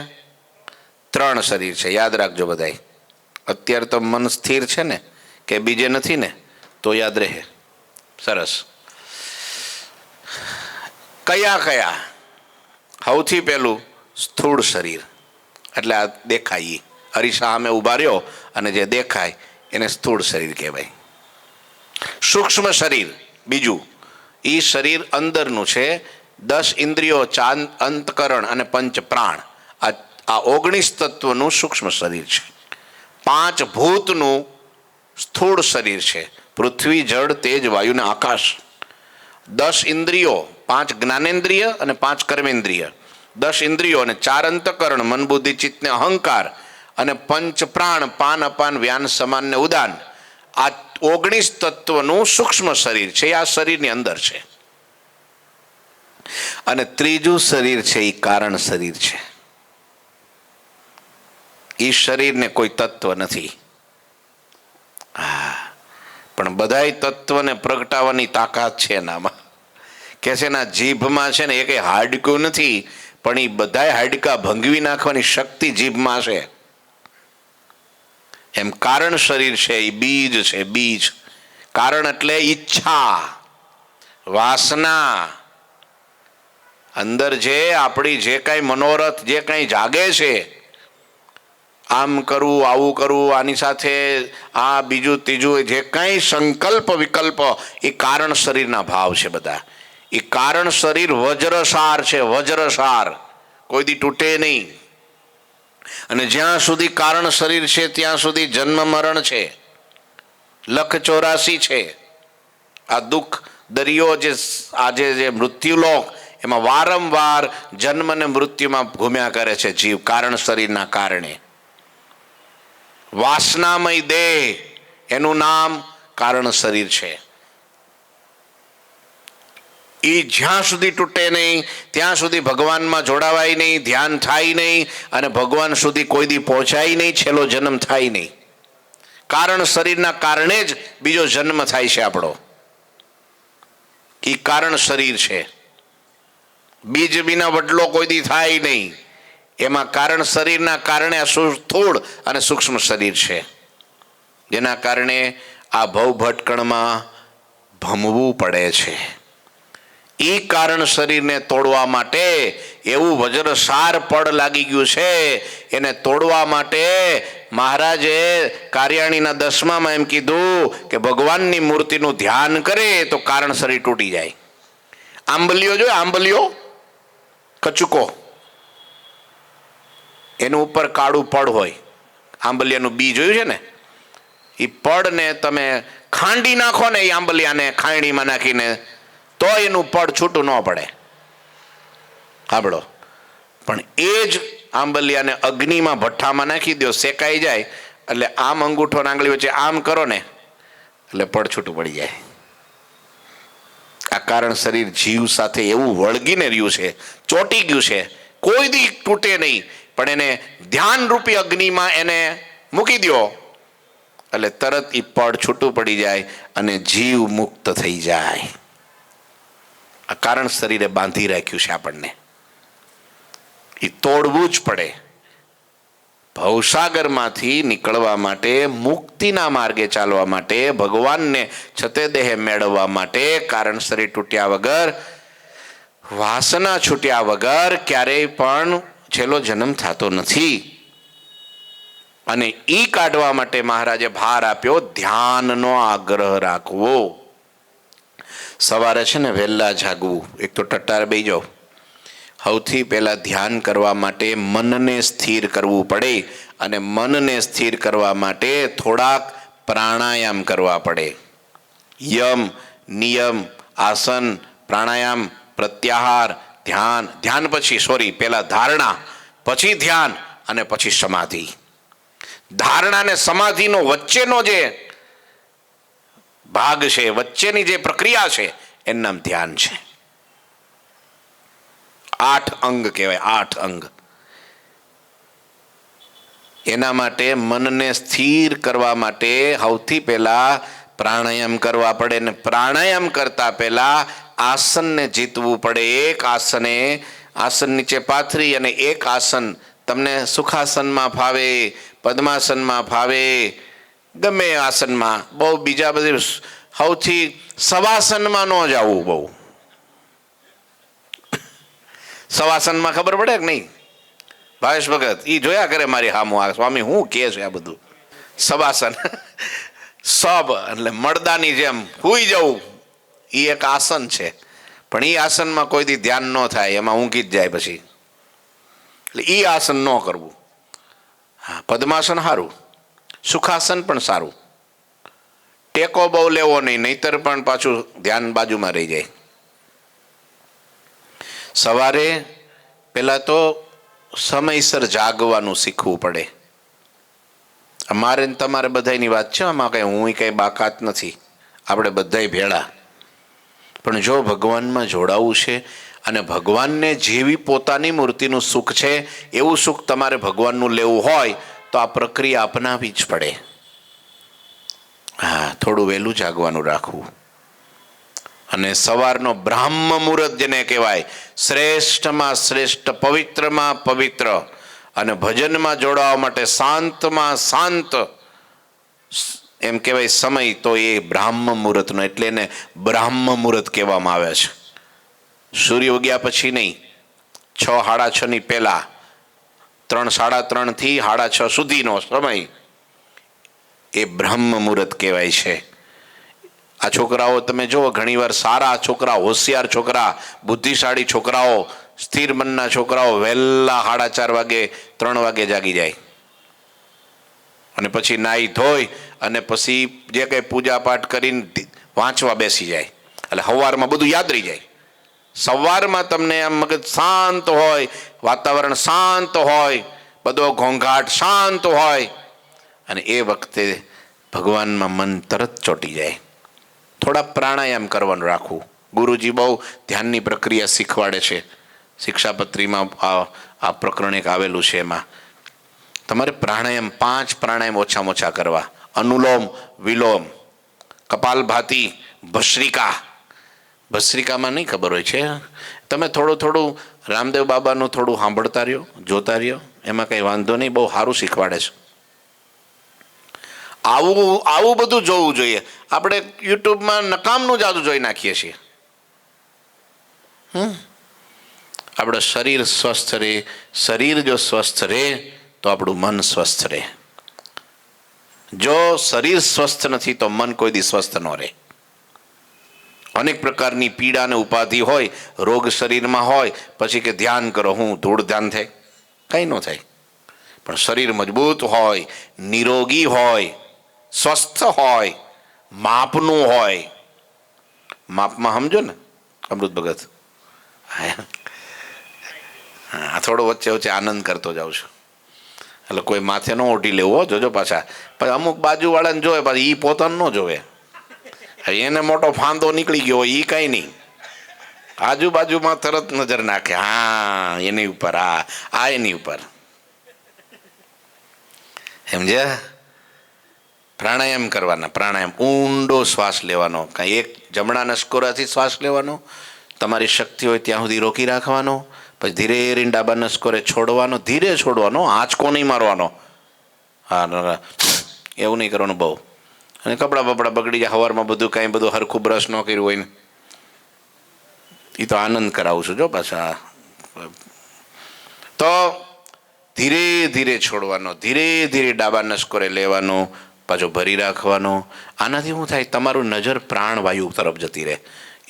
3 શરીર છે. યાદ રાખજો બધાય. અત્યારે તો મન સ્થિર છે ને, કે બીજે નથી ને, તો યાદ રહે. સરસ. કયા કયા? સૌથી પહેલું સ્થૂળ શરીર, એટલે આ દેખાય, અરીસા સામે ઉભા રહ્યો અને જે દેખાય એને સ્થૂળ શરીર કહેવાય. સૂક્ષ્મ શરીર બીજું, એ શરીર અંદરનું છે. 10 ઇન્દ્રિયો, 4 અંતકરણ અને 5 પ્રાણ, આ 19 તત્વનું સૂક્ષ્મ શરીર છે. 5 ભૂતનું સ્થૂળ શરીર છે, પૃથ્વી, જળ, તેજ, વાયુ ને આકાશ. 10 ઇન્દ્રિયો, 5 જ્ઞાનેન્દ્રિય અને 5 કર્મેન્દ્રિય. 10 ઇન્દ્રિયો અને 4 અંતકરણ, મન, બુદ્ધિ, ચિત્ત ને અહંકાર, અને 5 પ્રાણ, પાન, અપાન, વ્યાન, સમાન ને ઉદાન. આ 19 તત્વનું સૂક્ષ્મ શરીર છે. આ શરીરની અંદર છે. અને ત્રીજું શરીર છે એ કારણ શરીર છે. એ શરીરને કોઈ તત્વ નથી. હા, પણ બધાય તત્વને પ્રગટાવવાની તાકાત છે એનામાં. કે છે એના જીભમાં છે ને એ કંઈ હાડકું નથી, પણ એ બધાય હાડકા ભંગવી નાખવાની શક્તિ જીભમાં છે. એમ કારણ શરીર છે એ બીજ છે. બીજ કારણ એટલે ઈચ્છા, વાસના. અંદર જે આપણી જે કાંઈ મનોરથ જે કાંઈ જાગે છે, આમ કરવું, આવું કરવું, આની સાથે આ બીજું ત્રીજું, જે કાંઈ સંકલ્પ વિકલ્પ, એ કારણ શરીરના ભાવ છે બધા. એ કારણ શરીર વજ્રસાર છે. વજ્રસાર કોઈ દી તૂટે નહીં. અને જ્યાં સુધી કારણ શરીર છે ત્યાં સુધી જન્મ મરણ છે, લખ 84 છે. આ દુઃખ દરિયો જે આજે જે મૃત્યુલોક, એમાં વારંવાર જન્મ ને મૃત્યુમાં ઘૂમ્યા કરે છે જીવ, કારણ શરીરના કારણે. વાસનામય દેહ એનું નામ કારણ શરીર છે. એ જ્યાં સુધી તૂટે નહીં ત્યાં સુધી ભગવાનમાં જોડાવાય નહીં, ધ્યાન થાય નહીં, અને ભગવાન સુધી કોઈ દી પહોંચાય નહીં, છેલ્લો જન્મ થાય નહીં. કારણ શરીરના કારણે જ બીજો જન્મ થાય છે આપણો. એ કારણ શરીર છે. બીજ વિના વડલો કોઈ દી થાય નહીં. એમાં કારણ શરીરના કારણે આ સ્થૂળ અને સૂક્ષ્મ શરીર છે, જેના કારણે આ ભવ ભટકણમાં ભમવું પડે છે. એ કારણ શરીરને તોડવા માટે એવું વજ્રસાર પડ લાગી ગયું છે. એને તોડવા માટે મહારાજે કાર્યાણીના 10મામાં એમ કીધું કે ભગવાનની મૂર્તિનું ધ્યાન કરે તો કારણ શરીર તૂટી જાય. આંબલીઓ જો, આંબલીઓ કચુકો, એનું ઉપર કાળું પડ હોય. આંબલિયાનું બી જોયું છે ને? એ પડને તમે ખાંડી નાખો ને, એ આંબલિયાને ખાંડીમાં નાખીને, તો એનું પડ છૂટું ન પડે. સાંભળો, પણ એ જ આંબલિયાને અગ્નિમાં ભઠ્ઠામાં નાખી દો, શેકાઈ જાય એટલે આમ અંગૂઠો આંગળી વચ્ચે આમ કરો ને એટલે પડ છૂટું પડી જાય. આ કારણ શરીર જીવ સાથે એવું વળગીને રહ્યું છે, ચોંટી ગયું છે, કોઈ દી તૂટે નહીં. પણ એને ધ્યાન રૂપી અગ્નિમાં એને મૂકી દો એટલે તરત એ પડ છૂટું પડી જાય અને જીવ મુક્ત થઈ જાય. આ કારણ શરીરે બાંધી રાખ્યું છે આપણને. એ તોડવું જ પડે. ભવસાગરમાંથી નીકળવા માટે, મુક્તિના માર્ગે ચાલવા માટે, ભગવાનને છતે દેહ મેળવવા માટે કારણ શરીર તૂટ્યા વગર, વાસના છૂટ્યા વગર ક્યારેય પણ છેલ્લો જન્મ થતો નથી. અને ઈ કાઢવા માટે મહારાજે ભાર આપ્યો ધ્યાનનો આગ્રહ રાખવો. સવારે છે ને વહેલા જાગવું. એક તો ટટ્ટાર બેસી જાઓ. સૌથી પહેલા ધ્યાન કરવા માટે મનને સ્થિર કરવું પડે, અને મનને સ્થિર કરવા માટે થોડાક પ્રાણાયામ કરવા પડે. યમ, નિયમ, આસન, પ્રાણાયામ, પ્રત્યાહાર, ધ્યાન. ધ્યાન પછી પહેલા ધારણા, પછી ધ્યાન, અને પછી સમાધિ. ધારણા અને સમાધિનો વચ્ચેનો જે ભાગ છે, વચ્ચેની જે પ્રક્રિયા છે, એનું નામ ધ્યાન છે. 8 અંગ કહેવાય, 8 અંગ. એના માટે મનને સ્થિર કરવા માટે સૌથી પહેલા પ્રાણાયામ કરવા પડે. ને પ્રાણાયામ કરતા પહેલા આસનને જીતવું પડે. એક આસને, આસન નીચે પાથરી અને એક આસન તમને સુખાસનમાં ફાવે, પદ્માસનમાં ફાવે, ગમે આસનમાં. બહુ બીજા બધી સૌથી સવાસનમાં ન જવું. બહુ સવાસનમાં ખબર પડે કે નહીં? ભાવેશ ભગત એ જોયા કરે મારી હામું, આ સ્વામી હું કે છે આ બધું. સવાસન સબ એટલે મળદાની જેમ હુઈ જવું, એ એક આસન છે. પણ એ આસનમાં કોઈ દી ધ્યાન ન થાય, એમાં ઊંઘી જ જાય પછી. એટલે એ આસન ન કરવું. હા, પદ્માસન સારું, સુખાસન પણ સારું. ટેકો બહુ લેવો નહીં, નહીતર પણ પાછું ધ્યાન બાજુમાં રહી જાય. સવારે પહેલાં તો સમયસર જાગવાનું શીખવું પડે. અમારે ને તમારે બધાની વાત છે, આમાં કંઈ હું કંઈ બાકાત નથી, આપણે બધાય ભેળા. પણ જો ભગવાનમાં જોડાવું છે અને ભગવાનને જેવી પોતાની મૂર્તિનું સુખ છે એવું સુખ તમારે ભગવાનનું લેવું હોય તો આ પ્રક્રિયા અપનાવી જ પડે. હા, થોડું વહેલું જાગવાનું રાખવું. અને સવારનો બ્રાહ્મ મુહૂર્ત જેને કહેવાય, શ્રેષ્ઠમાં શ્રેષ્ઠ, પવિત્રમાં પવિત્ર અને ભજનમાં જોડાવા માટે શાંતમાં શાંત એમ કહેવાય સમય, તો એ બ્રાહ્મ મુહૂર્તનો, એટલે એને બ્રાહ્મ મુહૂર્ત કહેવામાં આવે છે. સૂર્ય ઉગ્યા પછી નહીં, 6, 6:30 પહેલા, 3, 3:30 થી 6:30 સુધીનો સમય એ બ્રહ્મ મુહૂર્ત કહેવાય છે. આ છોકરાઓ તમે જુઓ, ઘણીવાર સારા છોકરા, હોશિયાર છોકરા, બુદ્ધિશાળી છોકરાઓ, સ્થિર મનના છોકરાઓ વહેલા 4:30 વાગે, 3 વાગે જાગી જાય અને પછી નાહી ધોઈ અને પછી જે કંઈ પૂજા પાઠ કરીને વાંચવા બેસી જાય, એટલે સવારમાં બધું યાદ રહી જાય. સવારમાં તમને આમ મગજ શાંત હોય, વાતાવરણ શાંત હોય, બધો ઘોંઘાટ શાંત હોય, અને એ વખતે ભગવાનમાં મન તરત ચોંટી જાય. થોડા પ્રાણાયામ કરવાનું રાખવું. ગુરુજી બહુ ધ્યાનની પ્રક્રિયા શીખવાડે છે. શિક્ષાપત્રીમાં આ પ્રકરણ એક આવેલું છે. એમાં તમારે પ્રાણાયામ 5 પ્રાણાયામ ઓછામાં ઓછા કરવા. અનુલોમ વિલોમ, કપાલભાતિ, ભસ્રિકા. ભસ્રિકામાં નહીં ખબર હોય છે, તમે થોડું રામદેવ બાબાનું થોડું સાંભળતા રહ્યો, જોતા રહ્યો, એમાં કંઈ વાંધો નહીં, બહુ સારું શીખવાડે છે. આવું બધું જોવું જોઈએ. આપણે યુટ્યુબમાં નકામનું જાદુ જોઈ નાખીએ છીએ. આપણું શરીર સ્વસ્થ રહે. શરીર જો સ્વસ્થ રહે તો આપણું મન સ્વસ્થ રહે. જો શરીર સ્વસ્થ નથી તો મન કોઈ દી સ્વસ્થ ન રહે. અનેક પ્રકારની પીડા અને ઉપાધિ હોય, રોગ શરીરમાં હોય, પછી કે ધ્યાન કરો, હું ધૂળ ધ્યાન થાય? કંઈ ન થાય. પણ શરીર મજબૂત હોય, નિરોગી હોય, સ્વસ્થ હોય, માપનું હોય. માપમાં સમજો ને અમૃત ભગત, હા, થોડો વચ્ચે વચ્ચે આનંદ કરતો જાઉં છું, એટલે કોઈ માથે ન ઓઢી લેવો, જોજો પાછા. પછી અમુક બાજુવાળાને જોવે, પાછી એ પોતાનું ન જોવે, એને મોટો ફાંદો નીકળી ગયો હોય, એ કાંઈ નહીં, આજુબાજુમાં તરત નજર નાખે, હા એની ઉપર, આ એની ઉપર. સમજ્યા? પ્રાણાયામ કરવાના. પ્રાણાયામ, ઊંડો શ્વાસ લેવાનો. કાંઈ એક જમણા નસકોરાથી શ્વાસ લેવાનો, તમારી શક્તિ હોય ત્યાં સુધી રોકી રાખવાનો, પછી ધીરે ધીરે ડાબા નસકોરે છોડવાનો, ધીરે છોડવાનો, આંચકો નહીં મારવાનો. હા, એવું નહીં કરવાનું બહુ. અને કપડાં બપડા બગડી જાય, સવારમાં બધું હરખું બ્રશ ન કર્યું હોય ને, એ તો આનંદ કરાવું છું જો પાછા. તો ધીરે ધીરે છોડવાનો, ધીરે ધીરે ડાબા નસકોરે લેવાનો, પાછો ભરી રાખવાનો. આનાથી શું થાય? તમારું નજર પ્રાણવાયુ તરફ જતી રહે.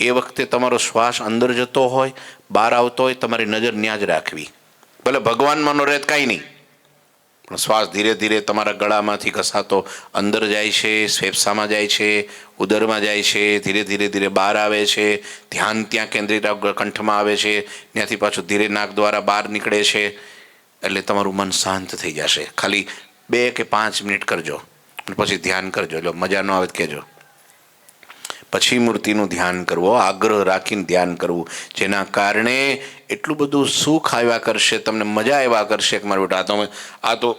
એ વખતે તમારો શ્વાસ અંદર જતો હોય, બહાર આવતો હોય, તમારી નજર ત્યાં જ રાખવી. ભલે ભગવાનમાં નો રહે કાંઈ નહીં, પણ શ્વાસ ધીરે ધીરે તમારા ગળામાંથી ઘસાતો અંદર જાય છે, ફેફસામાં જાય છે, ઉદરમાં જાય છે, ધીરે ધીરે ધીરે બહાર આવે છે, ધ્યાન ત્યાં કેન્દ્રિત કંઠમાં આવે છે, ત્યાંથી પાછું ધીરે નાક દ્વારા બહાર નીકળે છે. એટલે તમારું મન શાંત થઈ જશે. ખાલી 2 કે 5 મિનિટ કરજો, પછી ધ્યાન કરજો. એટલે મજા ન આવે તો કહેજો. પછી મૂર્તિનું ધ્યાન કરવું, આગ્રહ રાખીને ધ્યાન કરવું, જેના કારણે એટલું બધું સુખ આવ્યા કરશે, તમને મજા આવ્યા કરશે કે મારા બેટા આ તો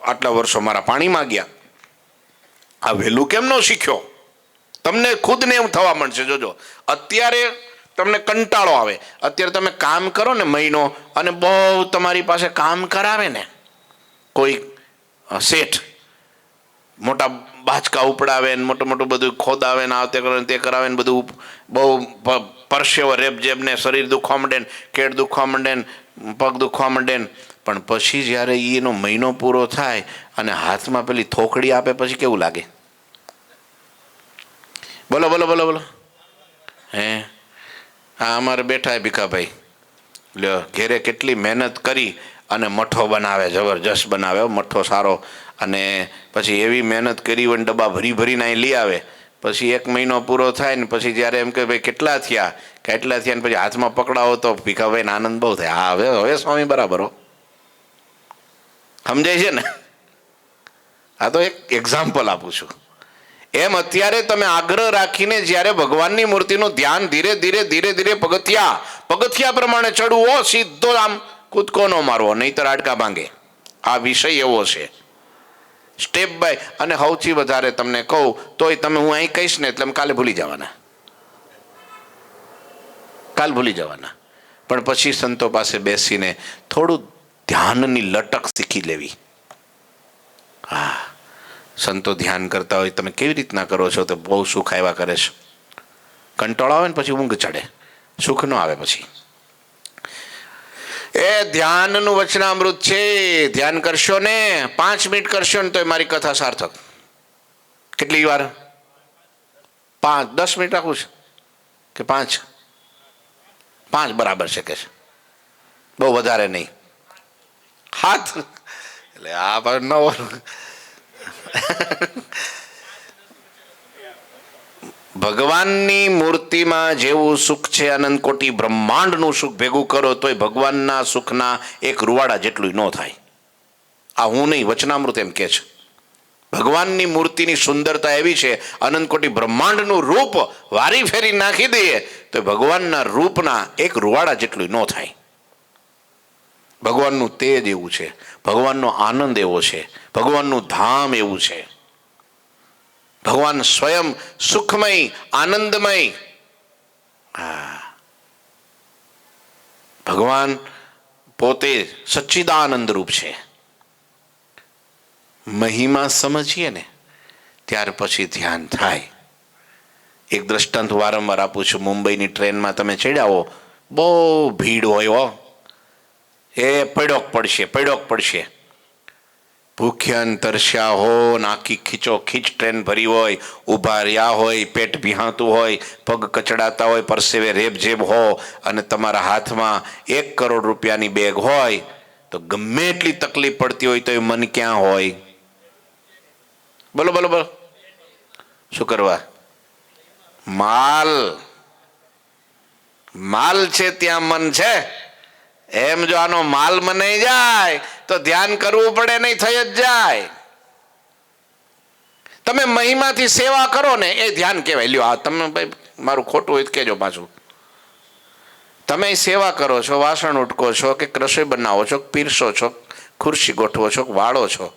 આટલા વર્ષો મારા પાણીમાં ગયા, આ વહેલું કેમ ન શીખ્યો? તમને ખુદને એમ થવા મળશે. જોજો, અત્યારે તમને કંટાળો આવે, અત્યારે તમે કામ કરો ને મહિનો, અને બહુ તમારી પાસે કામ કરાવે ને કોઈ શેઠ, મોટા બાચકા ઉપડાવે ને મોટું બધું ખોદાવે ને આ તે કરે ને તે કરાવે ને બધું, બહુ પરસેવો રેબજેબ ને શરીર દુખવા માંડે ને, કેળ દુખવા માંડે ને, પગ દુખવા માંડે ને. પણ પછી જ્યારે એનો મહિનો પૂરો થાય અને હાથમાં પેલી થોકડી આપે, પછી કેવું લાગે? બોલો બોલો બોલો બોલો. હે, હા, અમારે બેઠા ભીખાભાઈ, લ્યો ઘેરે કેટલી મહેનત કરી અને મઠો બનાવે, જબરજસ્ત બનાવે મઠો સારો. અને પછી એવી મહેનત કરી હોય ને ડબ્બા ભરી ભરીને અહીં લઈ આવે. પછી 1 મહિનો પૂરો થાય ને પછી જ્યારે એમ કે ભાઈ કેટલા થયા, કેટલા થયા, ને પછી હાથમાં પકડાવો તો ભીખાભાઈને આનંદ બહુ થાય. હા, હવે સ્વામી બરાબર હો, સમજાય છે ને? આ તો એક એક્ઝામ્પલ આપું છું. એમ અત્યારે તમે આગ્રહ રાખીને જ્યારે ભગવાનની મૂર્તિનું ધ્યાન ધીરે ધીરે ધીરે ધીરે પગથિયા પ્રમાણે ચડવું, સીધો આમ કૂદકો ન મારવો, નહીંતર હાડકા ભાંગે. આ વિષય એવો છે. Step by. અને સૌથી વધારે તમને કહું તોય તમે હું અહીં કહીશ ને એટલે કાલે ભૂલી જવાના, કાલ ભૂલી જવાના. પણ પછી સંતો પાસે બેસીને થોડું ધ્યાનની લટક શીખી લેવી. હા, સંતો ધ્યાન કરતા હોય, તમે કેવી રીતના કરો છો? તો બહુ સુખ આવ્યા કરે છે. કંટાળો આવે ને પછી ઊંઘ ચડે, સુખ ન આવે પછી. એ ધ્યાનનું વચનામૃત છે. ધ્યાન કરશો ને 5 મિનિટ કરશો ને તો મારી કથા સાર્થક. કેટલી વાર? 5 10 મિનિટ રાખું છે કે 5? 5 બરાબર છે કે છે, બહુ વધારે નહીં. હાથ એટલે આ પર નવો ભગવાનની મૂર્તિમાં જેવું સુખ છે, અનંત કોટી બ્રહ્માંડનું સુખ ભેગું કરો તોય ભગવાનના સુખના એક રૂવાડા જેટલું ન થાય. આ હું નહીં, વચનામૃત એમ કે છે. ભગવાનની મૂર્તિની સુંદરતા એવી છે, અનંત કોટી બ્રહ્માંડનું રૂપ વારી ફેરી નાખી દઈએ તો ભગવાનના રૂપના એક રૂવાડા જેટલું ન થાય. ભગવાનનું તેજ એવું છે, ભગવાનનો આનંદ એવો છે, ભગવાનનું ધામ એવું છે. ભગવાન સ્વયં સુખમય, આનંદમય. હા, ભગવાન પોતે સચ્ચિદાનંદ રૂપ છે. મહિમા સમજીએ ને ત્યાર પછી ધ્યાન થાય. એક દ્રષ્ટાંત વારંવાર આપું છું. મુંબઈની ટ્રેનમાં તમે ચડ્યા હો, બહુ ભીડ હોય હો, એ પડ્યોક પડશે. ભૂખ્યા ને તરસ્યા હો, નાખી ખીચો ખીચ ટ્રેન ભરી હોય, ઊભા રહ્યા હોય, પેટ ભીહાતું હોય, પગ કચડાતા હોય, પરસેવે રેબઝેબ હો, અને તમારા હાથમાં 1 કરોડ રૂપિયાની બેગ હોય તો ગમે એટલી તકલીફ પડતી હોય તો એ મન ક્યાં હોય? બોલો બોલો બોલો, શું કરવા? માલ છે ત્યાં મન છે. એમ જો આનો માલ મનાઈ જાય તો ધ્યાન કરવું પડે નહીં, થઈ જ જાય. તમે મહિમાથી સેવા કરો ને એ ધ્યાન કહેવાય. લ્યો, આ તમે ભાઈ મારું ખોટું હોય તો કહેજો પાછું. તમે સેવા કરો છો, વાસણ ઉટકો છો, કે રસોઈ બનાવો છો, પીરસો છો, ખુરશી ગોઠવો છો, વાળો છો,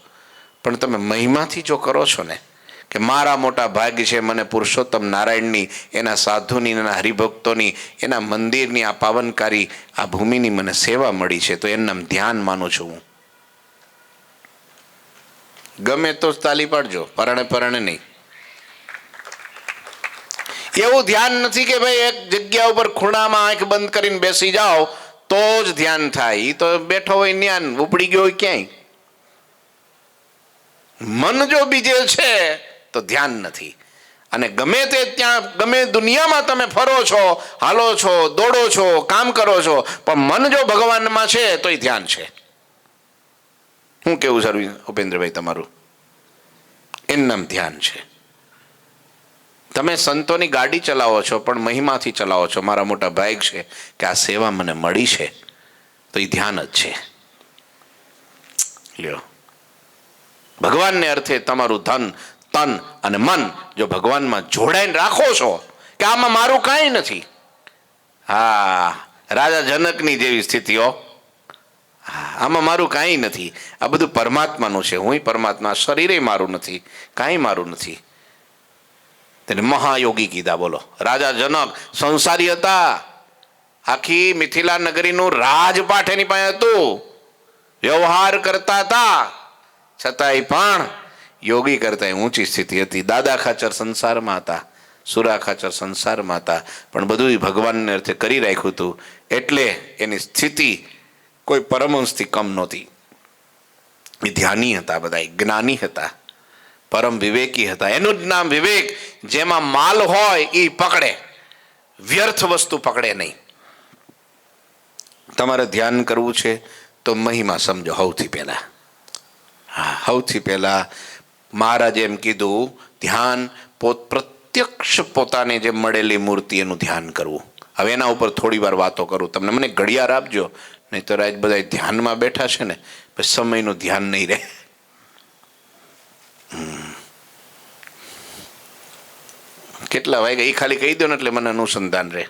પણ તમે મહિમાથી જો કરો છો ને કે મારા મોટા ભાગ્ય છે મને પુરુષોત્તમ નારાયણની, એના સાધુની, એના હરિભક્તોની, એના મંદિરની, આ પાવનકારી આ ભૂમિની મને સેવા મળી છે, તો એનું ધ્યાન માનું છું હું. ગમે તો તાલી પાડજો, પરણે નહીં. એવું ધ્યાન નથી કે ભાઈ એક જગ્યા ઉપર ખૂણામાં આંખ બંધ કરીને બેસી જાઓ તો જ ધ્યાન થાય. એ તો બેઠો હોય ન્યાન, ઉપડી ગયો હોય ક્યાંય. મન જો બીજે છે તો ધ્યાન નથી. અને ગમે તે ત્યાં, ગમે દુનિયામાં તમે ફરો છો, હાલો છો, દોડો છો, કામ કરો છો, પણ મન જો ભગવાનમાં છે તો એ ધ્યાન છે. હું કેવું સર ઉપેન્દ્રભાઈ તમારું? એનું નામ ધ્યાન છે. તમે સંતોની ગાડી ચલાવો છો પણ મહિમાથી ચલાવો છો. મારા મોટા ભાઈ છે કે આ સેવા મને મળી છે, તો એ ધ્યાન જ છે. લ્યો, ભગવાનને અર્થે તમારું ધન, તન અને મન જો ભગવાનમાં જોડાઈને રાખો છો કે આમાં મારું કાંઈ નથી. હા, રાજા જનકની જેવી સ્થિતિઓ. હા, આમાં મારું કાંઈ નથી, આ બધું પરમાત્માનું છે, હું પરમાત્મા, શરીરે મારું નથી, કાંઈ મારું નથી. તેને મહાયોગી કીધા. બોલો, રાજા જનક સંસારી હતા, આખી મિથિલા નગરીનું રાજપાઠ એની પાસે હતું, વ્યવહાર કરતા હતા, છતાંય પણ યોગી કરતા ઊંચી સ્થિતિ હતી. દાદા ખાચર સંસારમાં હતા, સુરા ખાચર સંસારમાં હતા, પણ બધું ભગવાનને અર્થે કરી રાખ્યું હતું, એટલે એની સ્થિતિ કોઈ પરમહંસથી કમ નહોતી. એ ધ્યાની હતા, બધા જ્ઞાની હતા, પરમ વિવેકી હતા. એનું જ નામ વિવેક. જેમાં માલ હોય એ પકડે, વ્યર્થ વસ્તુ પકડે નહીં. તમારે ધ્યાન કરવું છે તો મહિમા સમજો સૌથી પહેલા. હા, સૌથી પહેલા મહારાજે એમ કીધું, ધ્યાન પ્રત્યક્ષ પોતાને જે મળેલી મૂર્તિ એનું ધ્યાન કરવું. હવે એના ઉપર થોડી વાર વાતો કરું. તમને મને ઘડિયાળ આપજો, નહીં તો આજ બધા ધ્યાનમાં બેઠા છે ને, પછી સમયનું ધ્યાન નહીં રહે. કેટલા વાગ્યા એ ખાલી કહી દો ને એટલે મને અનુસંધાન રહે.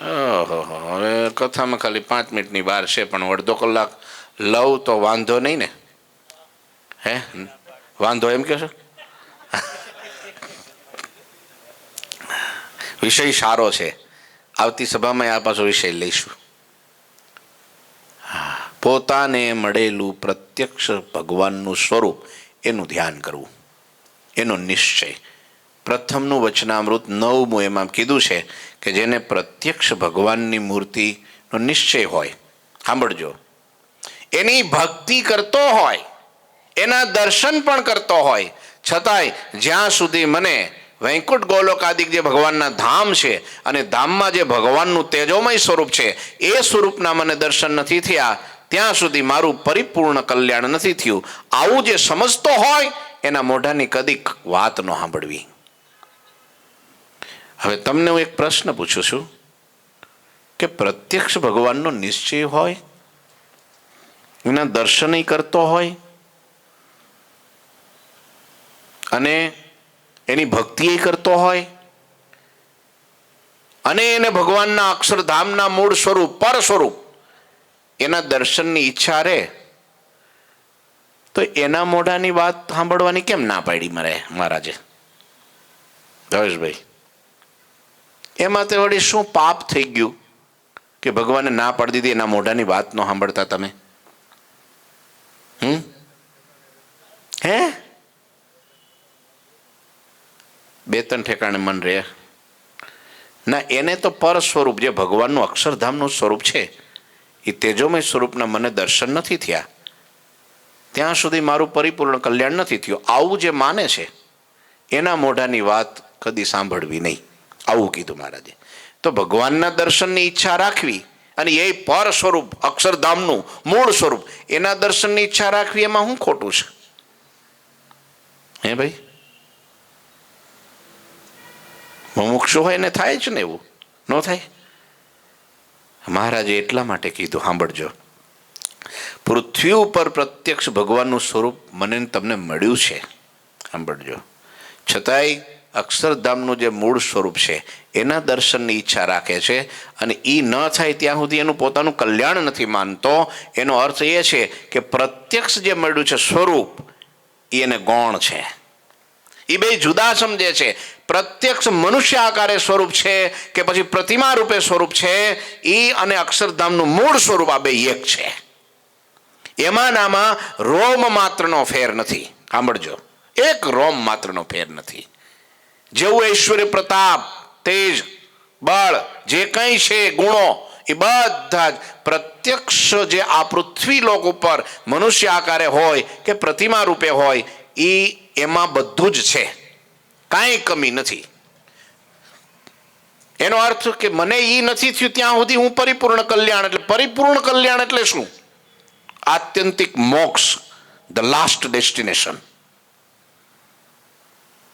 ઓહો, હવે કથામાં ખાલી 5 મિનિટની વાર છે, પણ અડધો કલાક લઉં તો વાંધો નહીં ને. હે વાંધો એમ કહેશો? વિષય સારો છે, આવતી સભામાં આ પાછો વિષય લઈશું. પોતાને મળેલું પ્રત્યક્ષ ભગવાનનું સ્વરૂપ એનું ધ્યાન કરવું, એનો નિશ્ચય. પ્રથમનું વચનામૃત 9મું એમાં કીધું છે કે જેને પ્રત્યક્ષ ભગવાનની મૂર્તિનો નિશ્ચય હોય, સાંભળજો, એની ભક્તિ કરતો હોય, એના દર્શન પણ કરતો હોય, છતાંય જ્યાં સુધી મને વૈકુંઠ ગોલોકાદિક જે ભગવાનના ધામ છે અને ધામમાં જે ભગવાનનું તેજોમય સ્વરૂપ છે એ સ્વરૂપના મને દર્શન નથી થયા, ત્યાં સુધી મારું પરિપૂર્ણ કલ્યાણ નથી થયું. આવું જે સમજતો હોય એના મોઢાની કદીક વાત ન સાંભળવી. હવે તમને હું એક પ્રશ્ન પૂછું છું કે પ્રત્યક્ષ ભગવાનનો નિશ્ચય હોય, એના દર્શન કરતો હોય અને એની ભક્તિ કરતો હોય અને એને ભગવાનના અક્ષરધામના મૂળ સ્વરૂપ પર સ્વરૂપ એના દર્શનની ઈચ્છા રહે, તો એના મોઢાની વાત સાંભળવાની કેમ ના પાડી મારે મહારાજે? ધવેશભાઈ, એમાં તે વળી શું પાપ થઈ ગયું કે ભગવાને ના પાડી દીધી, એના મોઢાની વાત ન સાંભળતા તમે? હે બે ત્રણ ઠેકાણે મન રહે ના, એને તો પર સ્વરૂપ જે ભગવાનનું અક્ષરધામનું સ્વરૂપ છે એ તેજોમય સ્વરૂપના મને દર્શન નથી થયા, ત્યાં સુધી મારું પરિપૂર્ણ કલ્યાણ નથી થયું. આવું જે માને છે એના મોઢાની વાત કદી સાંભળવી નહીં, આવું કીધું મહારાજે. તો ભગવાનના દર્શનની ઈચ્છા રાખવી અને એ પર સ્વરૂપ અક્ષરધામનું મૂળ સ્વરૂપ એના દર્શનની ઈચ્છા રાખવી, એમાં શું ખોટું છે? હે ભાઈ, મુમુક્ષુ હોય ને થાય જ ને, એવું ન થાય? મહારાજે એટલા માટે કીધું, સાંભળજો, પૃથ્વી ઉપર પ્રત્યક્ષ ભગવાનનું સ્વરૂપ મને તમને મળ્યું છે, સાંભળજો, છતાંય અક્ષરધામનું જે મૂળ સ્વરૂપ છે એના દર્શનની ઈચ્છા રાખે છે અને એ ન થાય ત્યાં સુધી એનું પોતાનું કલ્યાણ નથી માનતો. એનો અર્થ એ છે કે પ્રત્યક્ષ જે મળ્યું છે સ્વરૂપ એને ગૌણ છે, એ બે જુદા સમજે છે. પ્રત્યક્ષ મનુષ્ય આકારે સ્વરૂપ છે કે પછી પ્રતિમા રૂપે સ્વરૂપ છે, એ અને અક્ષરધામનું મૂળ સ્વરૂપ આ બે એક છે. એમાં નામાં રોમ માત્રનો ફેર નથી, સાંભળજો, એક રોમ માત્રનો ફેર નથી. જેવું ઐશ્વર્ય પ્રતાપ તેજ બળ જે કંઈ છે ગુણો એ બધા જ પ્રત્યક્ષ જે આ પૃથ્વી લોક ઉપર મનુષ્ય આકારે હોય કે પ્રતિમા રૂપે હોય એમાં બધું જ છે, કાંઈ કમી નથી. એનો અર્થ કે મને એ નથી થયું ત્યાં સુધી હું પરિપૂર્ણ કલ્યાણ, એટલે પરિપૂર્ણ કલ્યાણ એટલે શું? આત્યંતિક મોક્ષ, ધ લાસ્ટ ડેસ્ટિનેશન,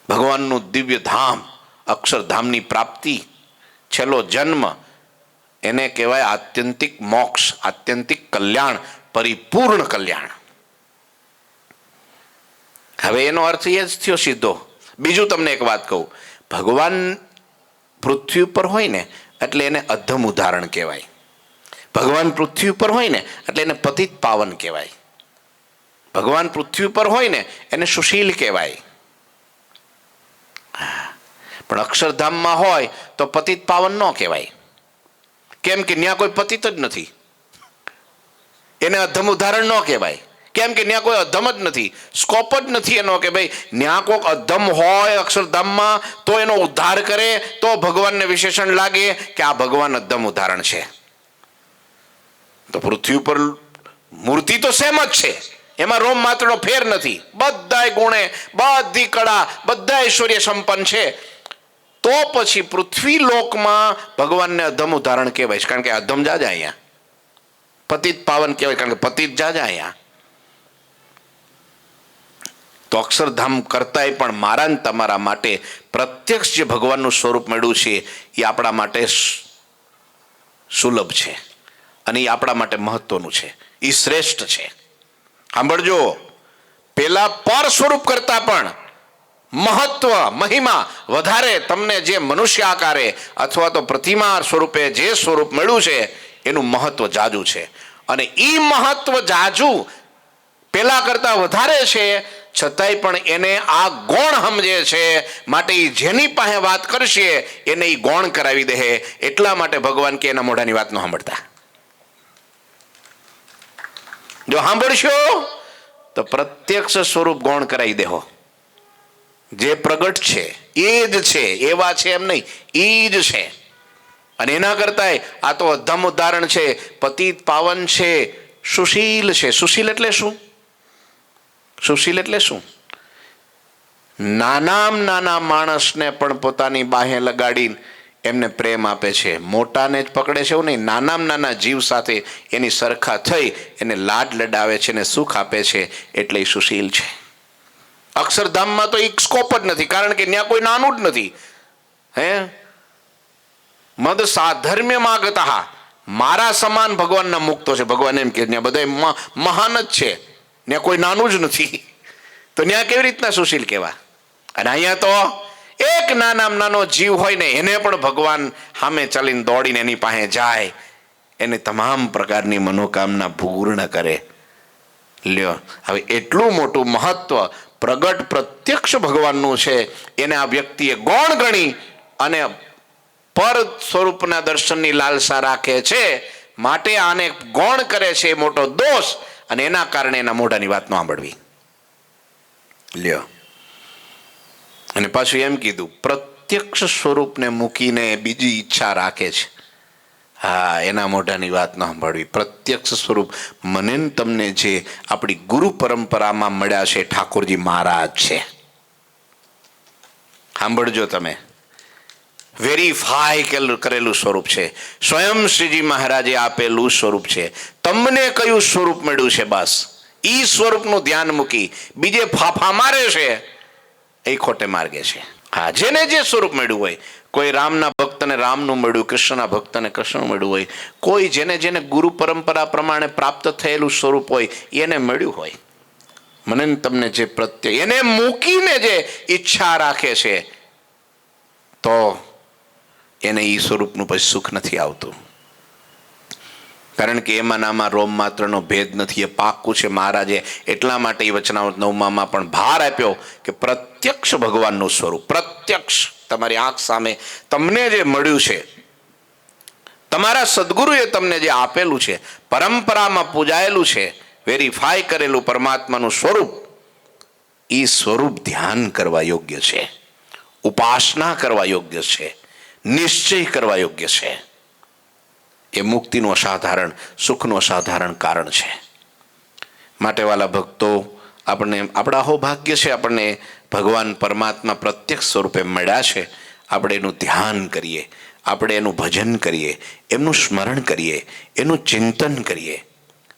ભગવાનનું દિવ્ય ધામ, અક્ષરધામની પ્રાપ્તિ, છેલ્લો જન્મ, એને કહેવાય આત્યંતિક મોક્ષ, આત્યંતિક કલ્યાણ, પરિપૂર્ણ કલ્યાણ. હવે એનો અર્થ એ જ થયો સીધો. બીજું તમને એક વાત કહું, ભગવાન પૃથ્વી ઉપર હોય ને એટલે એને અધમ ઉદાહરણ કહેવાય, ભગવાન પૃથ્વી ઉપર હોય ને એટલે એને પતિત પાવન કહેવાય, ભગવાન પૃથ્વી ઉપર હોય ને એને સુશીલ કહેવાય. પણ અક્ષરધામમાં હોય તો પતિત પાવન ન કહેવાય, કેમ કે ત્યાં કોઈ પતિત જ નથી, એને અધમ ઉદાહરણ ન કહેવાય, કેમ કે ત્યાં કોઈ અધમ જ નથી, સ્કોપ જ નથી એનો કે ભાઈ ત્યાં કોઈક અધમ હોય અક્ષરધામમાં તો એનો ઉદ્ધાર કરે તો ભગવાનને વિશેષણ લાગે કે આ ભગવાન અધમ ઉદાહરણ છે. તો પૃથ્વી ઉપર મૂર્તિ તો સેમ જ છે, એમાં રોમ માત્રનો ફેર નથી, બધાય ગુણે, બધી કળા, બધા ઐશ્વર્ય સંપન્ન છે. તો પછી પૃથ્વી લોકમાં ભગવાનને અધમ ઉદાહરણ કહેવાય છે, કારણ કે અધમ જાજા અહીંયા, પતિત પાવન કહેવાય કારણ કે પતિત જાજા અહીંયા. તો અક્ષરધામ કરતાંય પણ મારા ને તમારા માટે પ્રત્યક્ષ જે ભગવાનનું સ્વરૂપ મળ્યું છે એ આપણા માટે સુલભ છે અને એ આપણા માટે મહત્વનું છે, એ શ્રેષ્ઠ છે. સાંભળજો, પેલા પર સ્વરૂપ કરતા પણ મહત્વ મહિમા વધારે તમને જે મનુષ્ય આકારે અથવા તો પ્રતિમા સ્વરૂપે જે સ્વરૂપ મળ્યું છે એનું મહત્વ જાજુ છે. અને એ મહત્વ જાજુ પેલા કરતા વધારે છે, છતાંય પણ એને આ ગૌણ સમજે છે, માટે એ જેની પાસે વાત કરશે એને એ ગૌણ કરાવી દે. એટલા માટે ભગવાન કે એના મોઢાની વાત ન સાંભળતા. જો સાંભળશો તો પ્રત્યક્ષ સ્વરૂપ ગૌણ કરાવી દેહો. જે પ્રગટ છે એ જ છે, એવા છે એમ નહીં, એ જ છે. અને એના કરતા આ તો અધમ ઉદાહરણ છે. પતિત પાવન છે, સુશીલ છે. સુશીલ એટલે શું? સુશીલ એટલે શું? નાનામાં નાના માણસને પણ પોતાની બાહે લગાડીને એમને પ્રેમ આપે છે. મોટાને જ પકડે છે એવું નહીં, નાનામાં નાના જીવ સાથે એની સરખા થઈ એને લાડ લડાવે છે ને સુખ આપે છે, એટલે એ સુશીલ છે. અક્ષરધામમાં તો એક સ્કોપ જ નથી, કારણ કે ત્યાં કોઈ નાનું જ નથી. હે મદ સાધર્મ્ય માગતા, મારા સમાન ભગવાનના મુક્તો છે. ભગવાન એમ કે ત્યાં બધા મહાન જ છે, ત્યાં કોઈ નાનું જ નથી. તો ત્યાં કેવી રીતના સુશીલ કહેવા? અને અહીંયા તો એક નાનામાં નાનો જીવ હોય ને એને પણ ભગવાન સામે ચાલીને દોડીને એની પાસે જાય, એને તમામ પ્રકારની મનોકામના પૂર્ણ કરે. લ્યો, હવે એટલું મોટું મહત્વ પ્રગટ પ્રત્યક્ષ ભગવાનનું છે, એને આ વ્યક્તિએ ગૌણ ગણી અને પર સ્વરૂપના દર્શનની લાલસા રાખે છે, માટે આને ગૌણ કરે છે. મોટો દોષ, અને એના કારણે એના મોઢાની વાત ન સાંભળવી. લ્યો, અને પાછું એમ કીધું પ્રત્યક્ષ સ્વરૂપને મૂકીને બીજી ઈચ્છા રાખે છે. હા, એના મોઢાની વાત ન સાંભળવી. પ્રત્યક્ષ સ્વરૂપ મને તમને જે આપણી ગુરુ પરંપરામાં મળ્યા છે, ઠાકોરજી મહારાજ છે. સાંભળજો તમે, વેરીફાઈ કરેલું સ્વરૂપ છે. સ્વયં શ્રીજી મહારાજે આપેલું સ્વરૂપ છે. તમને કયું સ્વરૂપ મળ્યું છે, બસ ઈ સ્વરૂપનું ધ્યાન મૂકી બીજે ફાફા મારે છે, એ ખોટે માર્ગે છે. હા, જેને જે સ્વરૂપ મળ્યું હોય, કોઈ રામના ભક્તને રામનું મળ્યું, કૃષ્ણના ભક્તને કૃષ્ણનું મળ્યું હોય, કોઈ જેને જેને ગુરુ પરંપરા પ્રમાણે પ્રાપ્ત થયેલું સ્વરૂપ હોય એને મળ્યું હોય. મને તમને જે પ્રત્યે એને મૂકીને જે ઈચ્છા રાખે છે, તો એને એ સ્વરૂપનું પછી સુખ નથી આવતું. કારણ કે એમાં નામાં રોમ માત્રનો ભેદ નથી, એ પાક્કું છે. મહારાજે એટલા માટે એ વચનામૃત 9માં પણ ભાર આપ્યો કે પ્રત્યક્ષ ભગવાનનું સ્વરૂપ, પ્રત્યક્ષ તમારી આંખ સામે તમને જે મળ્યું છે, તમારા સદગુરુએ તમને જે આપેલું છે, પરંપરામાં પૂજાયેલું છે, વેરીફાઈ કરેલું પરમાત્માનું સ્વરૂપ, એ સ્વરૂપ ધ્યાન કરવા યોગ્ય છે, ઉપાસના કરવા યોગ્ય છે, નિશ્ચય કરવા યોગ્ય છે. એ મુક્તિનું અસાધારણ, સુખનું અસાધારણ કારણ છે. માટે વાલા ભક્તો, આપણને આપણા અહોભાગ્ય છે, આપણને ભગવાન પરમાત્મા પ્રત્યક્ષ સ્વરૂપે મળ્યા છે. આપણે એનું ધ્યાન કરીએ, આપણે એનું ભજન કરીએ, એમનું સ્મરણ કરીએ, એનું ચિંતન કરીએ.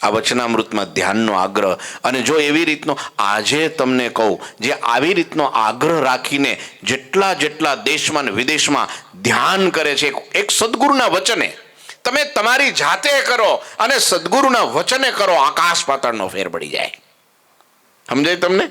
આ વચનામૃતમાં ધ્યાનનો આગ્રહ, અને જો એવી રીતનો આજે તમને કહું, જે આવી રીતનો આગ્રહ રાખીને જેટલા જેટલા દેશમાં ને વિદેશમાં ધ્યાન કરે છે, એક સદગુરુના વચને તમે તમારી જાતે કરો અને સદગુરુના વચને કરો, આકાશ પાતાળનો ફેર પડી જાય. સમજાય તમને?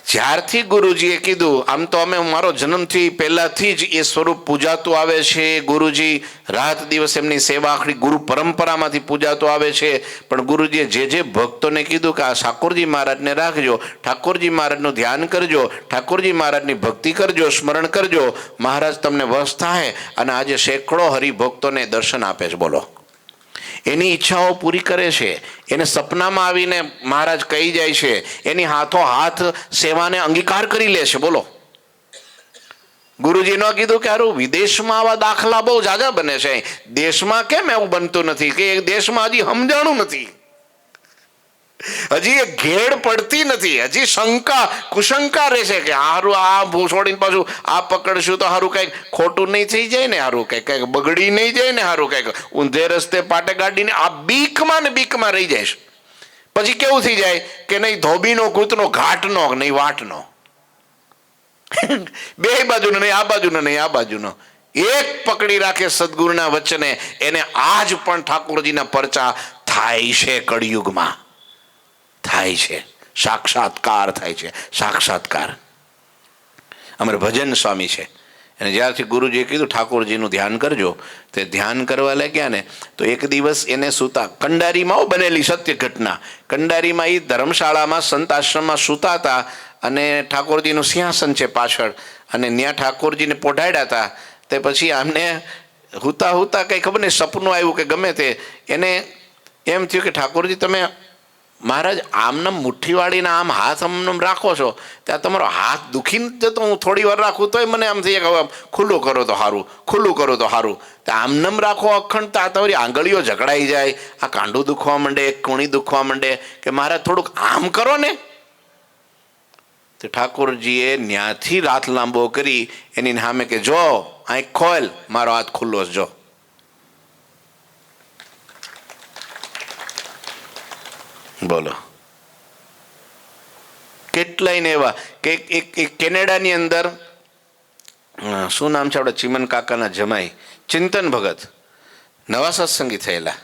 જ્યારથી ગુરુજીએ કીધું, આમ તો અમે મારો જન્મથી પહેલાથી જ એ સ્વરૂપ પૂજાતું આવે છે. ગુરુજી રાત દિવસ એમની સેવા આખરી ગુરુ પરંપરામાંથી પૂજાતું આવે છે. પણ ગુરુજીએ જે ભક્તોને કીધું કે આ ઠાકોરજી મહારાજને રાખજો, ઠાકોરજી મહારાજનું ધ્યાન કરજો, ઠાકોરજી મહારાજની ભક્તિ કરજો, સ્મરણ કરજો, મહારાજ તમને વશ થાય. અને આજે સેંકડો હરિભક્તોને દર્શન આપે છે. બોલો, એની ઈચ્છાઓ પૂરી કરે છે. એને સપનામાં આવીને મહારાજ કહી જાય છે, એની હાથો હાથ સેવાને અંગીકાર કરી લે છે. બોલો, ગુરુજી ન કીધું કે હારું વિદેશમાં આવા દાખલા બહુ જાજા બને છે, દેશમાં કેમ એવું બનતું નથી? કે દેશમાં હજી સમજાણું નથી, હજી એ ઘેડ પડતી નથી, હજી શંકા કુશંકા રહે છે કે હારું આ છોડીને પાછું આ પકડશું તો હારું કંઈક ખોટું નહીં થઈ જાય ને, હારું કંઈક બગડી નહીં જાય ને, હારું કંઈક ઊંધે રસ્તે પાટે ગાડીને આ બીકમાં ને બીકમાં રહી જાય. પછી કેવું થઈ જાય કે નહીં ધોબીનો કૂતનો ઘાટનો નહીં વાટનો, બે બાજુનો નહીં, આ બાજુનો નહીં, આ બાજુનો એક પકડી રાખે સદગુરુના વચને, એને આજ પણ ઠાકોરજીના પરચા થાય છે. કળિયુગમાં થાય છે, સાક્ષાત્કાર થાય છે, સાક્ષાત્કાર. અમારે ભજન સ્વામી છે, અને જ્યારથી ગુરુજીએ કીધું ઠાકોરજીનું ધ્યાન કરજો, તે ધ્યાન કરવા લાગ્યા ને તો એક દિવસ એને સૂતા, કંડારીમાં બનેલી સત્ય ઘટના, કંડારીમાં એ ધર્મશાળામાં સંત આશ્રમમાં સૂતા હતા અને ઠાકોરજીનું સિંહાસન છે પાછળ, અને ત્યાં ઠાકોરજીને પોઢાડ્યા હતા. તે પછી આમને હુતા હુતા કંઈ ખબર નહીં સપનું આવ્યું કે ગમે તે, એને એમ થયું કે ઠાકોરજી તમે મહારાજ આમને મુઠ્ઠી વાળીને આમ હાથ આમ રાખો છો, ત્યાં તમારો હાથ દુખી નથી જતો? હું થોડી વાર રાખું તોય મને આમ થઈએ કે હવે ખુલ્લું કરો તો સારું, ખુલ્લું કરો તો સારું. તો આમનમ રાખો અખંડ, તો આ તમારી આંગળીઓ ઝઘડાઈ જાય, આ કાંડું દુખવા માંડે, કુણી દુખવા માંડે, કે મહારાજ થોડુંક આમ કરો ને. તો ઠાકોરજીએ ન્યાથી રાત લાંબો કરી એની સામે કે જો આંખ ખોલ, મારો હાથ ખુલ્લો જો. બોલો, કેટલાય ને એવા કે એક કેનેડાની અંદર શું નામ છે આપણે ચીમન કાકાના જમાઈ ચિંતન ભગત, નવા સત્સંગી થયેલા,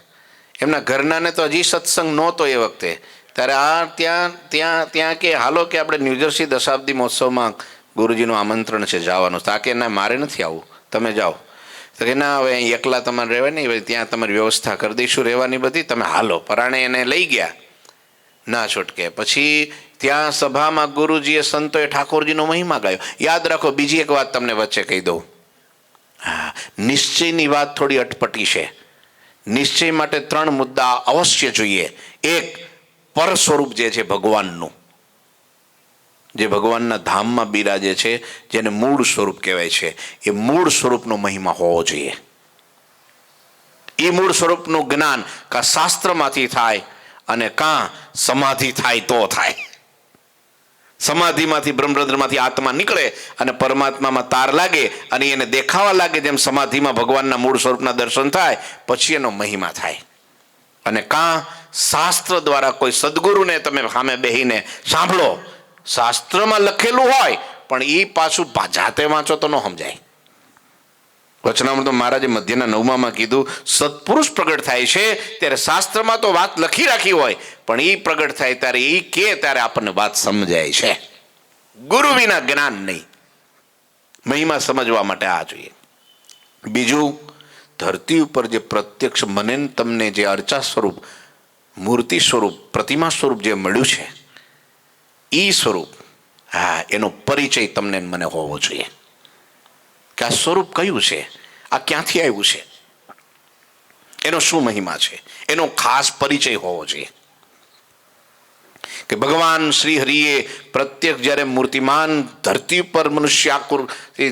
એમના ઘરનાને તો હજી સત્સંગ નહોતો એ વખતે, ત્યારે આ ત્યાં કે હાલો કે આપણે ન્યૂજર્સી દશાબ્દી મહોત્સવમાં ગુરુજીનું આમંત્રણ છે જવાનું. તો આ કે ના મારે નથી આવવું, તમે જાઓ. તો કે ના હવે અહીં એકલા તમારે રહેવાય નહીં, ત્યાં તમારી વ્યવસ્થા કરી દઈશું રહેવાની બધી, તમે હાલો. પરાણે એને લઈ ગયા, ના છૂટકે. પછી ત્યાં સભામાં ગુરુજીએ સંતોએ ઠાકોરજીનો મહિમા ગાયો. યાદ રાખો, બીજી એક વાત તમને વચ્ચે કહી દઉં. હા, નિશ્ચયની વાત થોડી અટપટી છે. નિશ્ચય માટે 3 મુદ્દા અવશ્ય જોઈએ. એક, પર સ્વરૂપ જે છે ભગવાનનું, જે ભગવાનના ધામમાં બિરાજે છે, જેને મૂળ સ્વરૂપ કહેવાય છે, એ મૂળ સ્વરૂપનો મહિમા હોવો જોઈએ. એ મૂળ સ્વરૂપનું જ્ઞાન કાં શાસ્ત્રમાંથી થાય અને કાં સમાધિ થાય તો થાય. સમાધિમાંથી બ્રહ્મરંધ્રમાંથી આત્મા નીકળે અને પરમાત્મામાં તાર લાગે અને એને દેખાવા લાગે, જેમ સમાધિમાં ભગવાનના મૂળ સ્વરૂપના દર્શન થાય, પછી એનો મહિમા થાય. અને કાં શાસ્ત્ર દ્વારા કોઈ સદગુરુને તમે સામે બેહીને સાંભળો, શાસ્ત્રમાં લખેલું હોય પણ એ પાછું જાતે વાંચો તો ન સમજાય. વચનામૃત મહારાજે મધ્યના 9માં કીધું, સત્પુરુષ પ્રગટ થાય છે ત્યારે શાસ્ત્રમાં તો વાત લખી રાખી હોય, પણ એ પ્રગટ થાય ત્યારે એ કે ત્યારે આપણને વાત સમજાય છે. ગુરુ વિના જ્ઞાન નહીં. મહિમા સમજવા માટે આ જોઈએ. બીજું, ધરતી ઉપર જે પ્રત્યક્ષ મને તમને જે અર્ચા સ્વરૂપ, મૂર્તિ સ્વરૂપ, પ્રતિમા સ્વરૂપ જે મળ્યું છે, એ સ્વરૂપ, હા, એનો પરિચય તમને મને હોવો જોઈએ કે આ સ્વરૂપ કયું છે, આ ક્યાંથી આવ્યું છે, એનો શું મહિમા છે, એનો ખાસ પરિચય હોવો જોઈએ. કે ભગવાન શ્રી હરિએ પ્રત્યેક જ્યારે મૂર્તિમાન ધરતી પર મનુષ્ય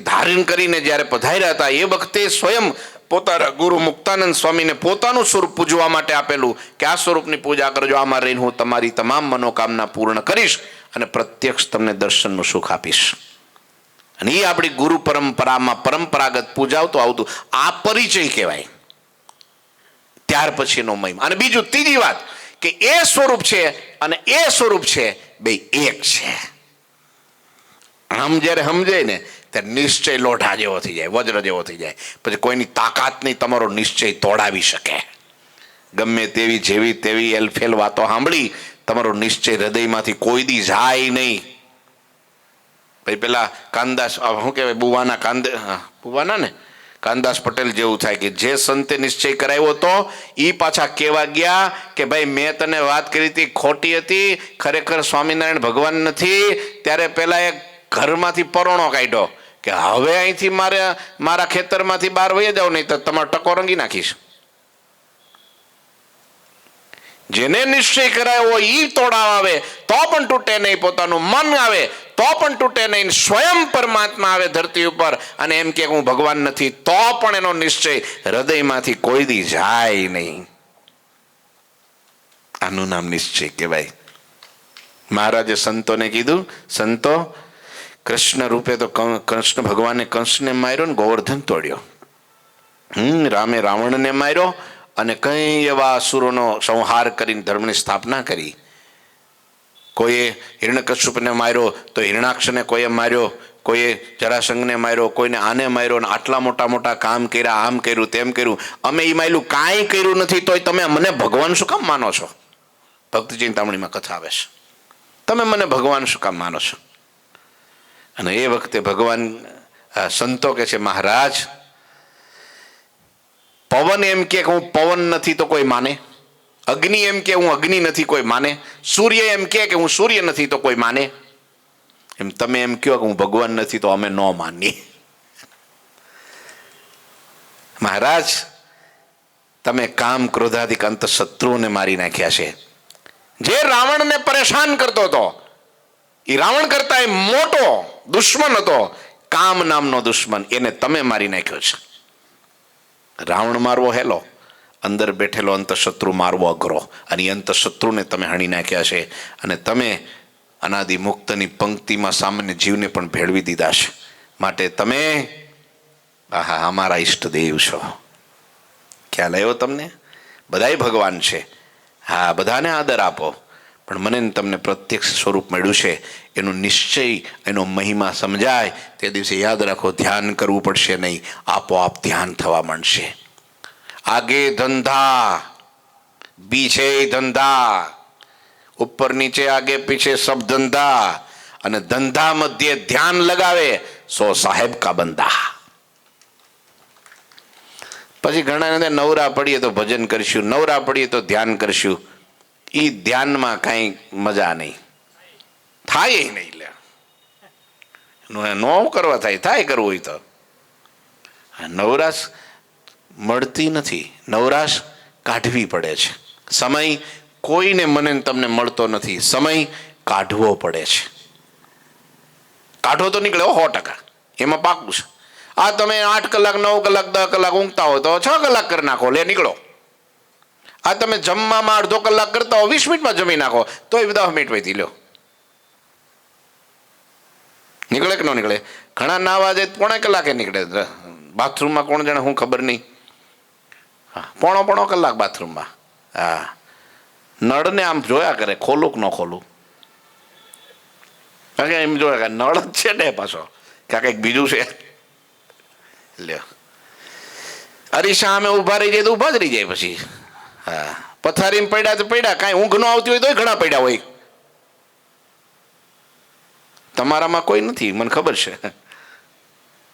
ધારણ કરીને જ્યારે પધાર્યા હતા, એ વખતે સ્વયં પોતાના ગુરુ મુક્તાનંદ સ્વામીને પોતાનું સ્વરૂપ પૂજવા માટે આપેલું કે આ સ્વરૂપની પૂજા કરજો, આમાં રહીને હું તમારી તમામ મનોકામના પૂર્ણ કરીશ અને પ્રત્યક્ષ તમને દર્શનનું સુખ આપીશ. અને એ આપણી ગુરુ પરંપરામાં પરંપરાગત પૂજાવતું આવતું આ પરિચય કહેવાય. ત્યાર પછીનો મહિમા. અને બીજું, ત્રીજી વાત કે એ સ્વરૂપ છે અને એ સ્વરૂપ છે બે એક છે. આમ જ્યારે સમજાય ને ત્યારે નિશ્ચય લોઢા જેવો થઈ જાય, વજ્ર જેવો થઈ જાય. પછી કોઈની તાકાત નહીં તમારો નિશ્ચય તોડાવી શકે. ગમે તેવી જેવી તેવી એલફેલ વાતો સાંભળી તમારો નિશ્ચય હૃદયમાંથી કોઈ દી જાય નહીં. ભાઈ પેલા કાનદાસ, શું કહેવાય, બુવાના ને કાનદાસ પટેલ જેવું થાય કે જે સંતે નિશ્ચય કરાવ્યો તો એ પાછા કહેવા ગયા કે ભાઈ મેં તને વાત કરી હતી, ખોટી હતી, ખરેખર સ્વામિનારાયણ ભગવાન નથી. ત્યારે પેલા એક ઘરમાંથી પરોણો કાઢ્યો કે હવે અહીંથી મારા ખેતરમાંથી બહાર વહી જાવ, નહીં તો તમારો ટકો રંગી નાખીશ. જેને નિશ્ચય કરાયો એ તોડાવ આવે તો પણ તૂટે નહીં, પોતાનું મન આવે તો પણ તૂટે નહીં, સ્વયં પરમાત્મા આવે ધરતી ઉપર અને એમ કે હું ભગવાન નથી તો પણ એનો નિશ્ચય હૃદયમાંથી કોઈ દી જાય નહીં. આનું નામ નિશ્ચય કહેવાય. મહારાજે સંતોને કીધું, સંતો, કૃષ્ણ રૂપે તો કૃષ્ણ ભગવાને કંસને માર્યો ને ગોવર્ધન તોડ્યો, રામે રાવણને માર્યો અને કઈ એવા અસુરોનો સંહાર કરીને ધર્મની સ્થાપના કરી. કોઈએ હિરણ્યકશ્યપને માર્યો તો હિરણાક્ષને કોઈએ માર્યો, કોઈએ જરાસંઘને માર્યો, કોઈને આને માર્યો, ને આટલા મોટા મોટા કામ કર્યા, આમ કર્યું, તેમ કર્યું. અમે એ માયલું કાંઈ કર્યું નથી તોય તમે મને ભગવાન શું કામ માનો છો? ભક્તિ ચિંતામણીમાં કથા આવે છે, તમે મને ભગવાન શું કામ માનો છો? અને એ વખતે ભગવાન સંતો કે છે મહારાજ, પવન એમ કે હું પવન નથી તો કોઈ માને, અગ્નિ એમ કે હું અગ્નિ નથી કોઈ માને, સૂર્ય એમ કે હું સૂર્ય નથી તો કોઈ માને, એમ તમે એમ કહો કે હું ભગવાન નથી તો અમે ન માનીએ. મહારાજ, તમે કામ ક્રોધાદિક અંત શત્રુઓને મારી નાખ્યા છે. જે રાવણને પરેશાન કરતો હતો, એ રાવણ કરતા એ મોટો દુશ્મન હતો, કામ નામનો દુશ્મન, એને તમે મારી નાખ્યો છે. રાવણ મારવો હેલો, અંદર બેઠેલો અંતઃશત્રુ મારવો અઘરો, અને અંતઃશત્રુને તમે હણી નાખ્યા છે. અને તમે અનાદિ મુક્તની પંક્તિમાં સામાન્ય જીવને પણ ભેળવી દીધા છે. માટે તમે આહા અમારા ઈષ્ટદેવ છો. ખ્યાલ આવ્યો તમને? બધાય ભગવાન છે, હા, બધાને આદર આપો, પણ મને તમને પ્રત્યક્ષ સ્વરૂપ મળ્યું છે એનો નિશ્ચય, એનો મહિમા સમજાય તે દિવસે યાદ રાખો, ધ્યાન કરવું પડશે નહીં, આપોઆપ ધ્યાન થવા માંડશે. આગે ધંધા પીછે ધંધા, ઉપર નીચે આગે પીછે સબ ધંધા, અને ધંધા મધ્ય ધ્યાન લગાવે સો સાહેબ કા બંદા. પછી ઘણા નવરા પડીએ તો ભજન કરશું, નવરા પડીએ તો ધ્યાન કરશું. એ ધ્યાનમાં કાંઈ મજા નહીં, થાય નહીં. લે ન કરવા થાય કરવું હોય તો. નવરાશ મળતી નથી, નવરાશ કાઢવી પડે છે. સમય કોઈને મને તમને મળતો નથી, સમય કાઢવો પડે છે. કાઢવો તો નીકળે 100%, એમાં પાકું છે. આ તમે 8 કલાક 9 કલાક 10 કલાક ઊંઘતા હો તો 6 કલાક કરી નાખો, લે નીકળો. આ તમે જમવામાં અડધો કલાક કરતા હો, 20 મિનિટમાં જમી નાખો તો એ 10 મિનિટ વહીથી લો. નીકળે કે ન નીકળે? ઘણા નાવા જાય 1.5 કલાકે નીકળે, બાથરૂમમાં કોણ જાણે, હું ખબર નહીં. હા, પોણો કલાક બાથરૂમમાં. હા, નળને આમ જોયા કરે, ખોલું કે ન ખોલું, કારણ કે એમ જોયા કરે નળ જ છે ને પાછો, ક્યાં કંઈક બીજું છે. લ્યો, અરીસા અમે ઊભા રહી જાય તો ઊભા જ રહી જાય. પછી હા, પથારીમાં પડ્યા તો પડ્યા, કાંઈ ઊંઘ ન આવતી હોય તોય ઘણા પડ્યા હોય. તમારામાં કોઈ નથી, મને ખબર છે.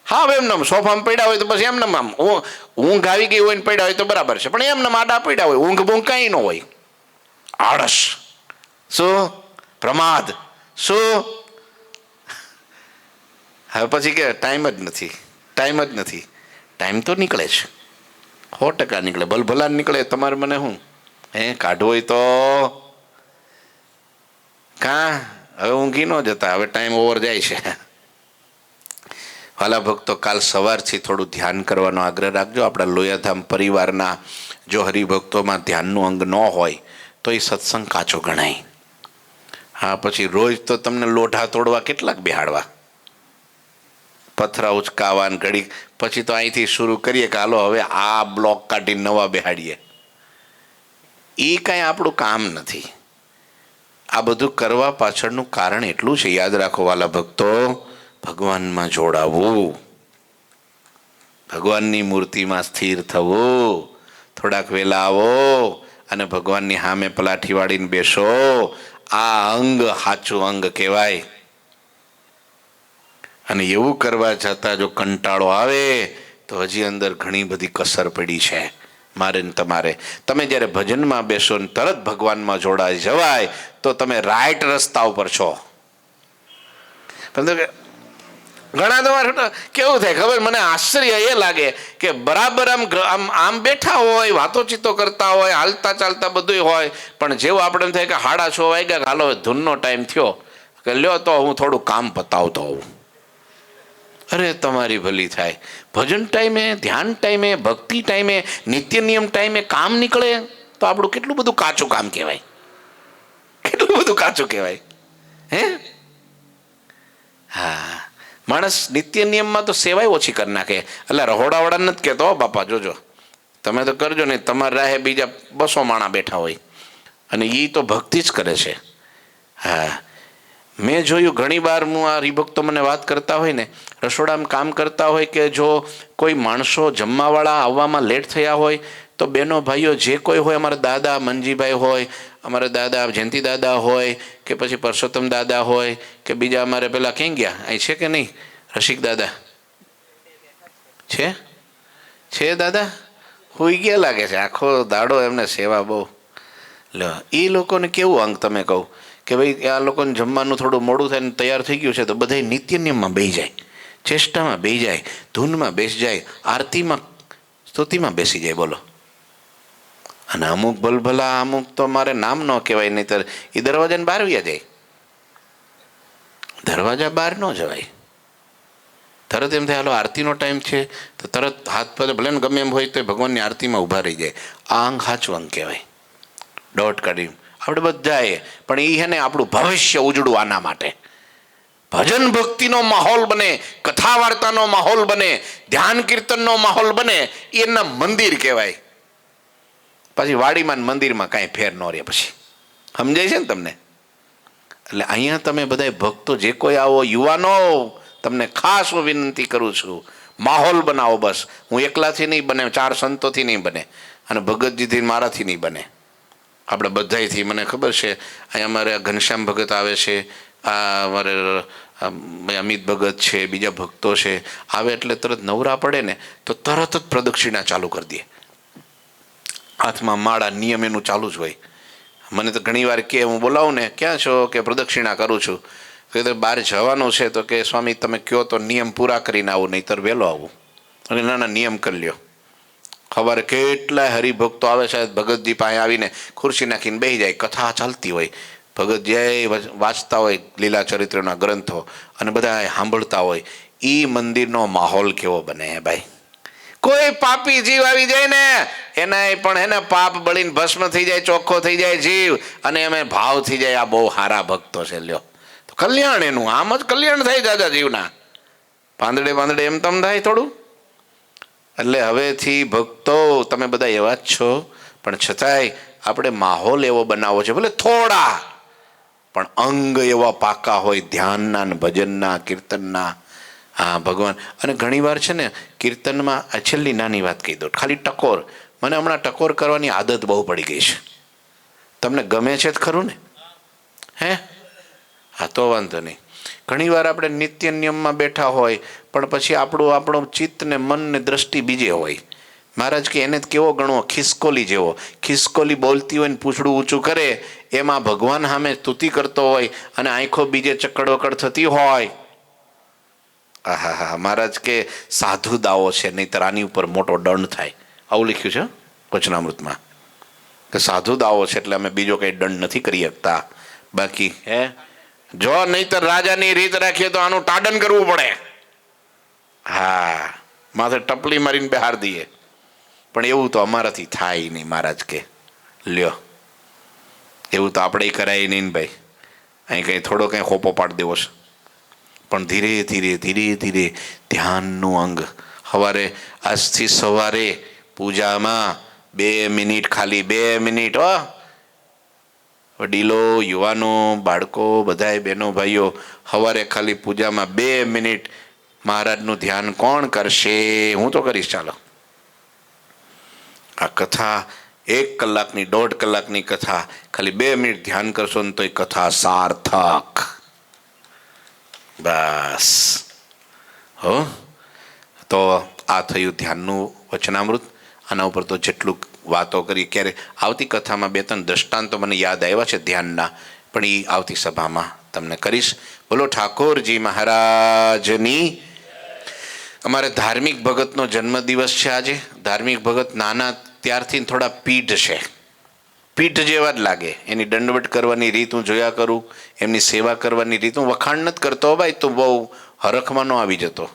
હા, હવે એમને સોફામાં પડ્યા હોય તો પછી એમને આમ ઊંઘ આવી ગઈ હોય ને પડ્યા હોય તો બરાબર છે, પણ એમને આડા પડ્યા હોય, ઊંઘ કાંઈ ન હોય. આળસ શું, પ્રમાદ શું, હવે પછી કે ટાઈમ જ નથી, ટાઈમ જ નથી. ટાઈમ તો નીકળે છે, 100% નીકળે, ભલભલા નીકળે. તમારે મને શું કાઢવો હોય તો કાં હવે ઊંઘી ન જતા, હવે ટાઈમ ઓવર જાય છે. વાલા ભક્તો, કાલ સવારથી થોડું ધ્યાન કરવાનો આગ્રહ રાખજો. આપણા લોયાધામ પરિવારના જો હરિભક્તોમાં ધ્યાનનું અંગ ન હોય તો એ સત્સંગ કાચો ગણાય. હા, પછી રોજ તો તમને લોઢા તોડવા કેટલાક બેહાડવા, પથરા ઉચકાવા ઘડી, પછી તો અહીંથી શરૂ કરીએ કે હાલો હવે આ બ્લોક કાઢીને નવા બેહાડીએ. એ કાંઈ આપણું કામ નથી. આ બધું કરવા પાછળનું કારણ એટલું છે, યાદ રાખો વાલા ભક્તો, ભગવાનમાં જોડાવું, ભગવાનની મૂર્તિમાં સ્થિર થવું. થોડાક વહેલા આવો અને ભગવાનની સામે પલાઠી વાળીને બેસો. આ અંગ સાચું અંગ કહેવાય. અને એવું કરવા છતાં જો કંટાળો આવે તો હજી અંદર ઘણી બધી કસર પડી છે મારે ને તમારે. તમે જ્યારે ભજનમાં બેસો ને તરત ભગવાનમાં જોડાઈ જવાય તો તમે રાઈટ રસ્તા ઉપર છો. ઘણા તમારે કેવું થાય ખબર, મને આશ્ચર્ય એ લાગે કે બરાબર આમ બેઠા હોય, વાતોચીતો કરતા હોય, હાલતા ચાલતા બધું હોય, પણ જેવું આપણે એમ થાય કે 6:30 વાગ્યા, હાલો ધૂનનો ટાઈમ થયો કે લ્યો તો હું થોડું કામ પતાવતો હોઉં. અરે તમારી ભલી થાય. ભજન ટાઈમે, ધ્યાન ટાઈમે, ભક્તિ ટાઈમે, નિત્ય નિયમ ટાઈમે કામ નીકળે તો આપણું કેટલું બધું કાચું કામ કહેવાય, કેટલું બધું કાચું કહેવાય. હે હા, માણસ નિત્ય નિયમમાં તો સેવાય ઓછી કરી નાખે. એટલે રહોડાવાળા નથી કહેતો બાપા, જોજો તમે તો કરજો ને, તમારા રાહે બીજા 200 માણા બેઠા હોય અને એ તો ભક્તિ જ કરે છે. હા, મેં જોયું ઘણી વાર, હું આ હરિભક્તો મને વાત કરતા હોય ને, રસોડામાં કામ કરતા હોય કે જો કોઈ માણસો જમવાવાળા આવવામાં લેટ થયા હોય તો બહેનો ભાઈઓ જે કોઈ હોય, અમારા દાદા મનજીભાઈ હોય, અમારા દાદા જયંતિ દાદા હોય, કે પછી પરસોત્તમ દાદા હોય, કે બીજા અમારે પેલા ક્યાં ગયા અહીં છે કે નહીં, રસિક દાદા, છે દાદા હોઈ ગયા લાગે છે, આખો દાડો એમને સેવા બહુ. લો એ લોકોને કેવું અંગ તમે કહો કે ભાઈ આ લોકોને જમવાનું થોડું મોડું થાય ને તૈયાર થઈ ગયું છે તો બધા નિત્ય નિયમમાં બેસી જાય, ચેષ્ટામાં બેસી જાય, ધૂનમાં બેસી જાય, આરતીમાં સ્તુતિમાં બેસી જાય. બોલો. અને અમુક ભલભલા અમુક તો મારે નામ ન કહેવાય, નહીંતર એ દરવાજાને બહાર વ્યા જાય. દરવાજા બહાર ન જવાય. તરત એમ થાય હાલો આરતીનો ટાઈમ છે તો તરત હાથ પગે ભલે ને ગમે એમ હોય તો ભગવાનની આરતીમાં ઊભા રહી જાય. આ અંગ સાચું અંગ કહેવાય. દોટ કાઢી આપણે બધાએ, પણ એ છે ને આપણું ભવિષ્ય ઉજળું આના માટે. ભજન ભક્તિનો માહોલ બને, કથા વાર્તાનો માહોલ બને, ધ્યાન કીર્તનનો માહોલ બને, એના મંદિર કહેવાય. પછી વાડીમાં મંદિરમાં કાંઈ ફેર ન રહે. પછી સમજાય છે ને તમને? એટલે અહીંયા તમે બધા ભક્તો જે કોઈ આવો, યુવાનો તમને ખાસ હું વિનંતી કરું છું, માહોલ બનાવો. બસ હું એકલાથી નહીં બને, 4 સંતોથી નહીં બને, અને ભગતજીથી મારાથી નહીં બને, આપણે બધાથી. મને ખબર છે અહીંયા અમારે ઘનશ્યામ ભગત આવે છે, આ અમારે અમિત ભગત છે, બીજા ભક્તો છે, આવે એટલે તરત નવરા પડે ને તો તરત જ પ્રદક્ષિણા ચાલુ કરી દે. હાથમાં માળા, નિયમ એનું ચાલુ જ હોય. મને તો ઘણી વાર કે હું બોલાવું ને, ક્યાં છો કે પ્રદક્ષિણા કરું છું, કે બહાર જવાનું છે તો કે સ્વામી તમે કહો તો નિયમ પૂરા કરીને આવું, નહીંતર વહેલો આવું. અને નાના નિયમ કરી લ્યો. સવારે કેટલાય હરિભક્તો આવે, સાહેબ ભગતજી પાસે આવીને ખુરશી નાખીને બેસી જાય, કથા ચાલતી હોય, ભગતજી વાંચતા હોય લીલા ચરિત્રના ગ્રંથો, અને બધા સાંભળતા હોય. એ મંદિરનો માહોલ કેવો બને ભાઈ! કોઈ પાપી જીવ આવી જાય ને એના પણ એને પાપ બળીને ભસ્મ થઈ જાય, ચોખ્ખો થઈ જાય જીવ, અને એમ ભાવ થઈ જાય આ બહુ સારા ભક્તો છે. લ્યો તો કલ્યાણ એનું આમ જ કલ્યાણ થાય દાદા જીવના. પાંદડે પાંદડે એમ તમ થાય થોડું. એટલે હવેથી ભક્તો તમે બધા એવા જ છો, પણ છતાંય આપણે માહોલ એવો બનાવવો છે. ભલે થોડા, પણ અંગ એવા પાકા હોય ધ્યાનના ને ભજનના, કીર્તનના. હા ભગવાન. અને ઘણીવાર છે ને કીર્તનમાં, આ છેલ્લી નાની વાત કહી દો, ખાલી ટકોર. મને હમણાં ટકોર કરવાની આદત બહુ પડી ગઈ છે. તમને ગમે છે જ ખરું ને? હે? હા તો વાંધો નહીં. ઘણીવાર આપણે નિત્ય નિયમમાં બેઠા હોય, પણ પછી આપણું ચિત્ત ને મન ને દ્રષ્ટિ બીજે હોય. મહારાજ કે એને કેવો ગણવો? ખિસકોલી જેવો. ખિસકોલી બોલતી હોય ને પૂંછડું ઊંચું કરે, એમાં ભગવાન સામે સ્તુતિ કરતો હોય અને આંખો બીજે ચકડવકડ થતી હોય. હા હા, મહારાજ કે સાધુ દાવો છે, નહીંતર આની ઉપર મોટો દંડ થાય. આવું લખ્યું છે વચનામૃતમાં, કે સાધુ દાવો છે એટલે અમે બીજો કંઈ દંડ નથી કરી શકતા. બાકી હે જો નહીંતર રાજાની રીત રાખીએ તો આનું તાડન કરવું પડે. હા, માથે ટપલી મારીને બહાર દઈએ, પણ એવું તો અમારાથી થાય નહીં. મહારાજ કે લ્યો, એવું તો આપણે કરાય નહીં ભાઈ. અહીં કંઈ થોડો કંઈ ખોપો પાડી દેવો છે. પણ ધીરે ધીરે ધીરે ધીરે ધ્યાનનું અંગ. આજથી સવારે પૂજામાં 2 મિનિટ, ખાલી 2 મિનિટ. વડીલો, યુવાનો, બાળકો, બધાય બહેનો ભાઈઓ, સવારે ખાલી પૂજામાં 2 મિનિટ મહારાજનું ધ્યાન કોણ કરશે? હું તો કરીશ. ચાલો, આ કથા 1 કલાકની, 1.5 કલાકની કથા, ખાલી 2 મિનિટ ધ્યાન કરશો ને તો એ કથા સાર્થક. બસ હો. તો આ થયું ધ્યાનનું વચનામૃત. આના ઉપર તો જેટલું વાતો કરી, ક્યારે આવતી કથામાં 2-3 દ્રષ્ટાંતો મને યાદ આવ્યા છે ધ્યાનના, પણ એ આવતી સભામાં તમને કરીશ. બોલો ઠાકોરજી મહારાજની. અમારે ધાર્મિક ભગતનો જન્મદિવસ છે આજે. ધાર્મિક ભગત નાના ત્યારથી થોડા પીઢ છે, પીઠ જેવા જ લાગે. એની દંડવટ કરવાની રીત હું જોયા કરું, એમની સેવા કરવાની રીત. હું વખાણ નથી કરતો ભાઈ, તો બહુ હરખમાં ન આવી જતો.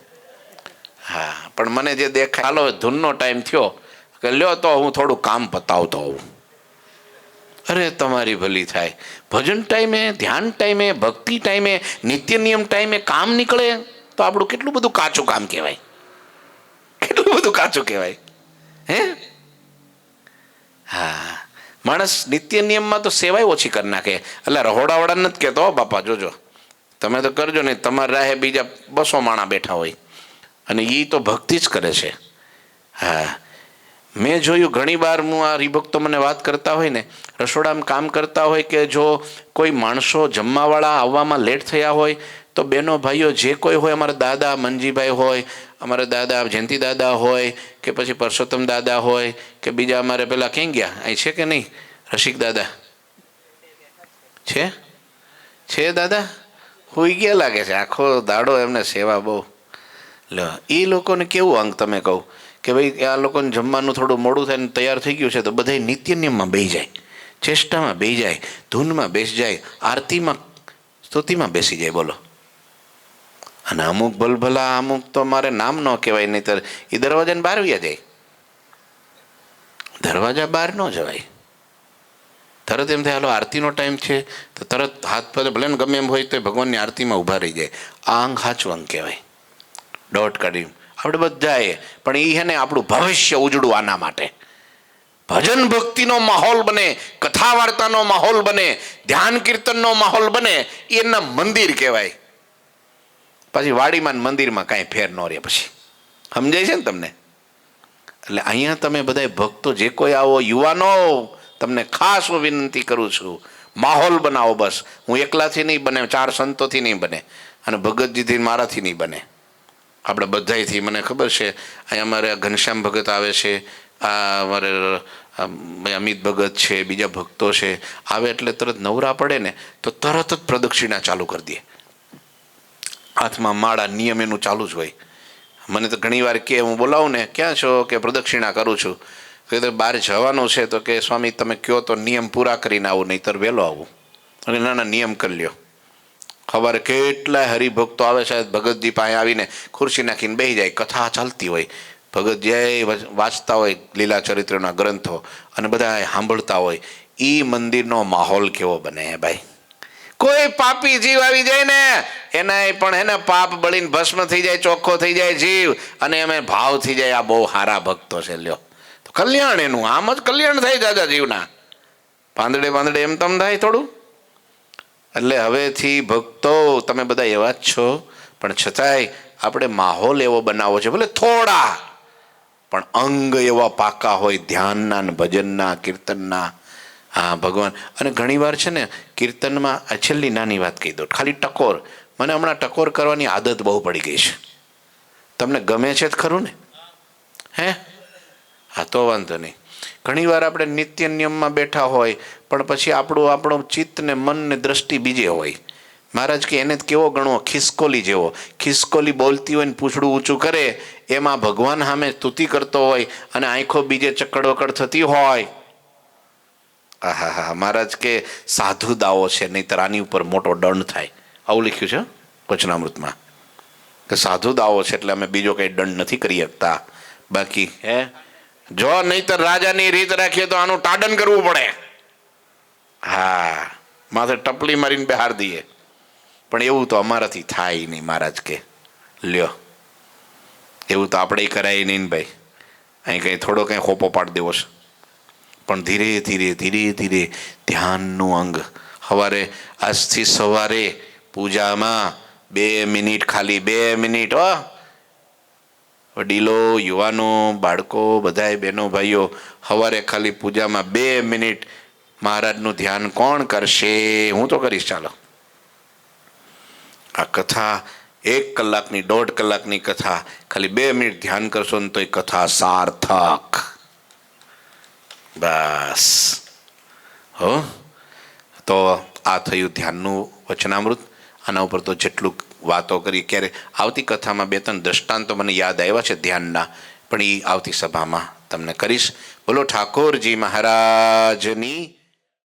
હા, પણ મને જે દેખાય, હાલો ધૂનનો ટાઈમ થયો કે લ્યો તો હું થોડું કામ પતાવતો હોઉં. અરે તમારી ભલી થાય. ભજન ટાઈમે, ધ્યાન ટાઈમે, ભક્તિ ટાઈમે, નિત્ય નિયમ ટાઈમે કામ નીકળે તો આપણું કેટલું બધું કાચું કામ કહેવાય, કેટલું બધું કાચું કહેવાય. હે હા, માણસ નિત્ય નિયમમાં તો સેવાય ઓછી કરી નાખે. એટલે રહોડાવાળા નથી કહેતો બાપા, જોજો તમે તો કરજો નહીં, તમારા રાહે બીજા 200 માણા બેઠા હોય, અને એ તો ભક્તિ જ કરે છે. હા, મેં જોયું ઘણી વાર, હું આ હરિભક્તો મને વાત કરતા હોય ને, રસોડામાં કામ કરતા હોય, કે જો કોઈ માણસો જમવાવાળા આવવામાં લેટ થયા હોય તો બહેનો ભાઈઓ જે કોઈ હોય, અમારા દાદા મનજીભાઈ હોય, અમારે દાદા જયંતિ દાદા હોય કે પછી પરસોત્તમ દાદા હોય કે બીજા અમારે પેલા ક્યાં ગયા અહીં છે કે નહીં રસિક દાદા છે દાદા હોઈ ગયા લાગે છે આખો દાડો એમને સેવા બહુ લો એ લોકોને કેવું અંગ તમે કહો કે ભાઈ આ લોકોને જમવાનું થોડું મોડું થાય ને તૈયાર થઈ ગયું છે તો બધા નિત્ય નિયમમાં બેસી જાય ચેષ્ટામાં બેસી જાય ધૂનમાં બેસી જાય આરતીમાં સ્તુતિમાં બેસી જાય બોલો અને અમુક ભલભલા અમુક તો મારે નામ ન કહેવાય નહીંતર એ દરવાજાને બહાર વ્યા જાય દરવાજા બહાર ન જવાય તરત એમ થાય હાલો આરતીનો ટાઈમ છે તો તરત હાથ પર ભલે ને ગમે એમ હોય તો ભગવાનની આરતીમાં ઊભા રહી જાય આ અંગ સાચું અંગ કહેવાય દોટ કાઢી આપણે બધાએ પણ એ છે ને આપણું ભવિષ્ય ઉજળું આના માટે ભજન ભક્તિનો માહોલ બને કથા વાર્તાનો માહોલ બને ધ્યાન કીર્તનનો માહોલ બને એના મંદિર કહેવાય પછી વાડીમાં મંદિરમાં કાંઈ ફેર ન રહે પછી સમજાય છે ને તમને એટલે અહીંયા તમે બધા ભક્તો જે કોઈ આવો યુવાનો તમને ખાસ હું વિનંતી કરું છું માહોલ બનાવો બસ હું એકલાથી નહીં બને 4 સંતોથી નહીં બને અને ભગતજીથી મારાથી નહીં બને આપણે બધાથી મને ખબર છે અહીંયા અમારે ઘનશ્યામ ભગત આવે છે આ અમારે અમિત ભગત છે બીજા ભક્તો છે આવે એટલે તરત નવરા પડે ને તો તરત જ પ્રદક્ષિણા ચાલુ કરી દે હાથમાં માળા નિયમ એનું ચાલુ જ હોય મને તો ઘણીવાર કે હું બોલાવું ને ક્યાં છો કે પ્રદક્ષિણા કરું છું કે બહાર જવાનું છે તો કે સ્વામી તમે કહો તો નિયમ પૂરા કરીને આવું નહીંતર વહેલો આવું અને નાના નિયમ કરી લ્યો ખબર કેટલાય હરિભક્તો આવે સાહેબ ભગતજી પાસે આવીને ખુરશી નાખીને બેસી જાય કથા ચાલતી હોય ભગતજી વાંચતા હોય લીલા ચરિત્રના ગ્રંથો અને બધા સાંભળતા હોય એ મંદિરનો માહોલ કેવો બને ભાઈ કોઈ પાપી જીવ આવી જાય ને એના પણ એને પાપ બળીને ભસ્મ થઈ જાય ચોખ્ખો થઈ જાય જીવ અને એમે ભાવ થઈ જાય આ બહુ સારા ભક્તો છે લ્યો તો કલ્યાણ એનું આમ જ કલ્યાણ થાય દાદા જીવના પાંદડે પાંદડે એમ તમ થાય થોડું એટલે હવેથી ભક્તો તમે બધા એવા જ છો પણ છતાંય આપણે માહોલ એવો બનાવવો છે ભલે થોડા પણ અંગ એવા પાકા હોય ધ્યાનના ને ભજનના કીર્તનના હા ભગવાન અને ઘણીવાર છે ને કીર્તનમાં છેલ્લી નાની વાત કહી દો ખાલી ટકોર મને હમણાં ટકોર કરવાની આદત બહુ પડી ગઈ છે તમને ગમે છે જ ખરું ને હે હા તો વાંધો નહીં ઘણીવાર આપણે નિત્ય નિયમમાં બેઠા હોય પણ પછી આપણું ચિત્ત ને મન ને દ્રષ્ટિ બીજે હોય મહારાજ કે એને કેવો ગણવો ખિસકોલી જેવો ખિસકોલી બોલતી હોય ને પૂંછડું ઊંચું કરે એમાં ભગવાન સામે સ્તુતિ કરતો હોય અને આંખો બીજે ચકડવકડ થતી હોય હા હા મહારાજ કે સાધુ દાવો છે નહીંતર આની ઉપર મોટો દંડ થાય આવું લખ્યું છે વચનામૃતમાં કે સાધુ દાવો છે એટલે અમે બીજો કંઈ દંડ નથી કરી શકતા બાકી હે જો નહીંતર રાજાની રીત રાખીએ તો આનું તાડન કરવું પડે હા માથે ટપલી મારીને બહાર દઈએ પણ એવું તો અમારાથી થાય નહીં મહારાજ કે લ્યો એવું તો આપણે કરાય નહીં ભાઈ અહીં કંઈ થોડો કંઈ ખોપો પાડી દેવો છે પણ ધીરે ધીરે ધીરે ધીરે ધ્યાનનું અંગ સવારે આજથી સવારે પૂજામાં 2 મિનિટ ખાલી 2 મિનિટ હો વડીલો યુવાનો બાળકો બધાય બહેનો ભાઈઓ સવારે ખાલી પૂજામાં 2 મિનિટ મહારાજનું ધ્યાન કોણ કરશે હું તો કરીશ ચાલો આ કથા 1 કલાકની 1.5 કલાકની કથા ખાલી 2 મિનિટ ધ્યાન કરશો ને તો એ કથા સાર્થક બસ હો તો આ થયું ધ્યાનનું વચનામૃત આના ઉપર તો જેટલું વાતો કરી ક્યારે આવતી કથામાં 2-3 દ્રષ્ટાંતો મને યાદ આવ્યા છે ધ્યાનના પણ એ આવતી સભામાં તમને કરીશ બોલો ઠાકોરજી મહારાજની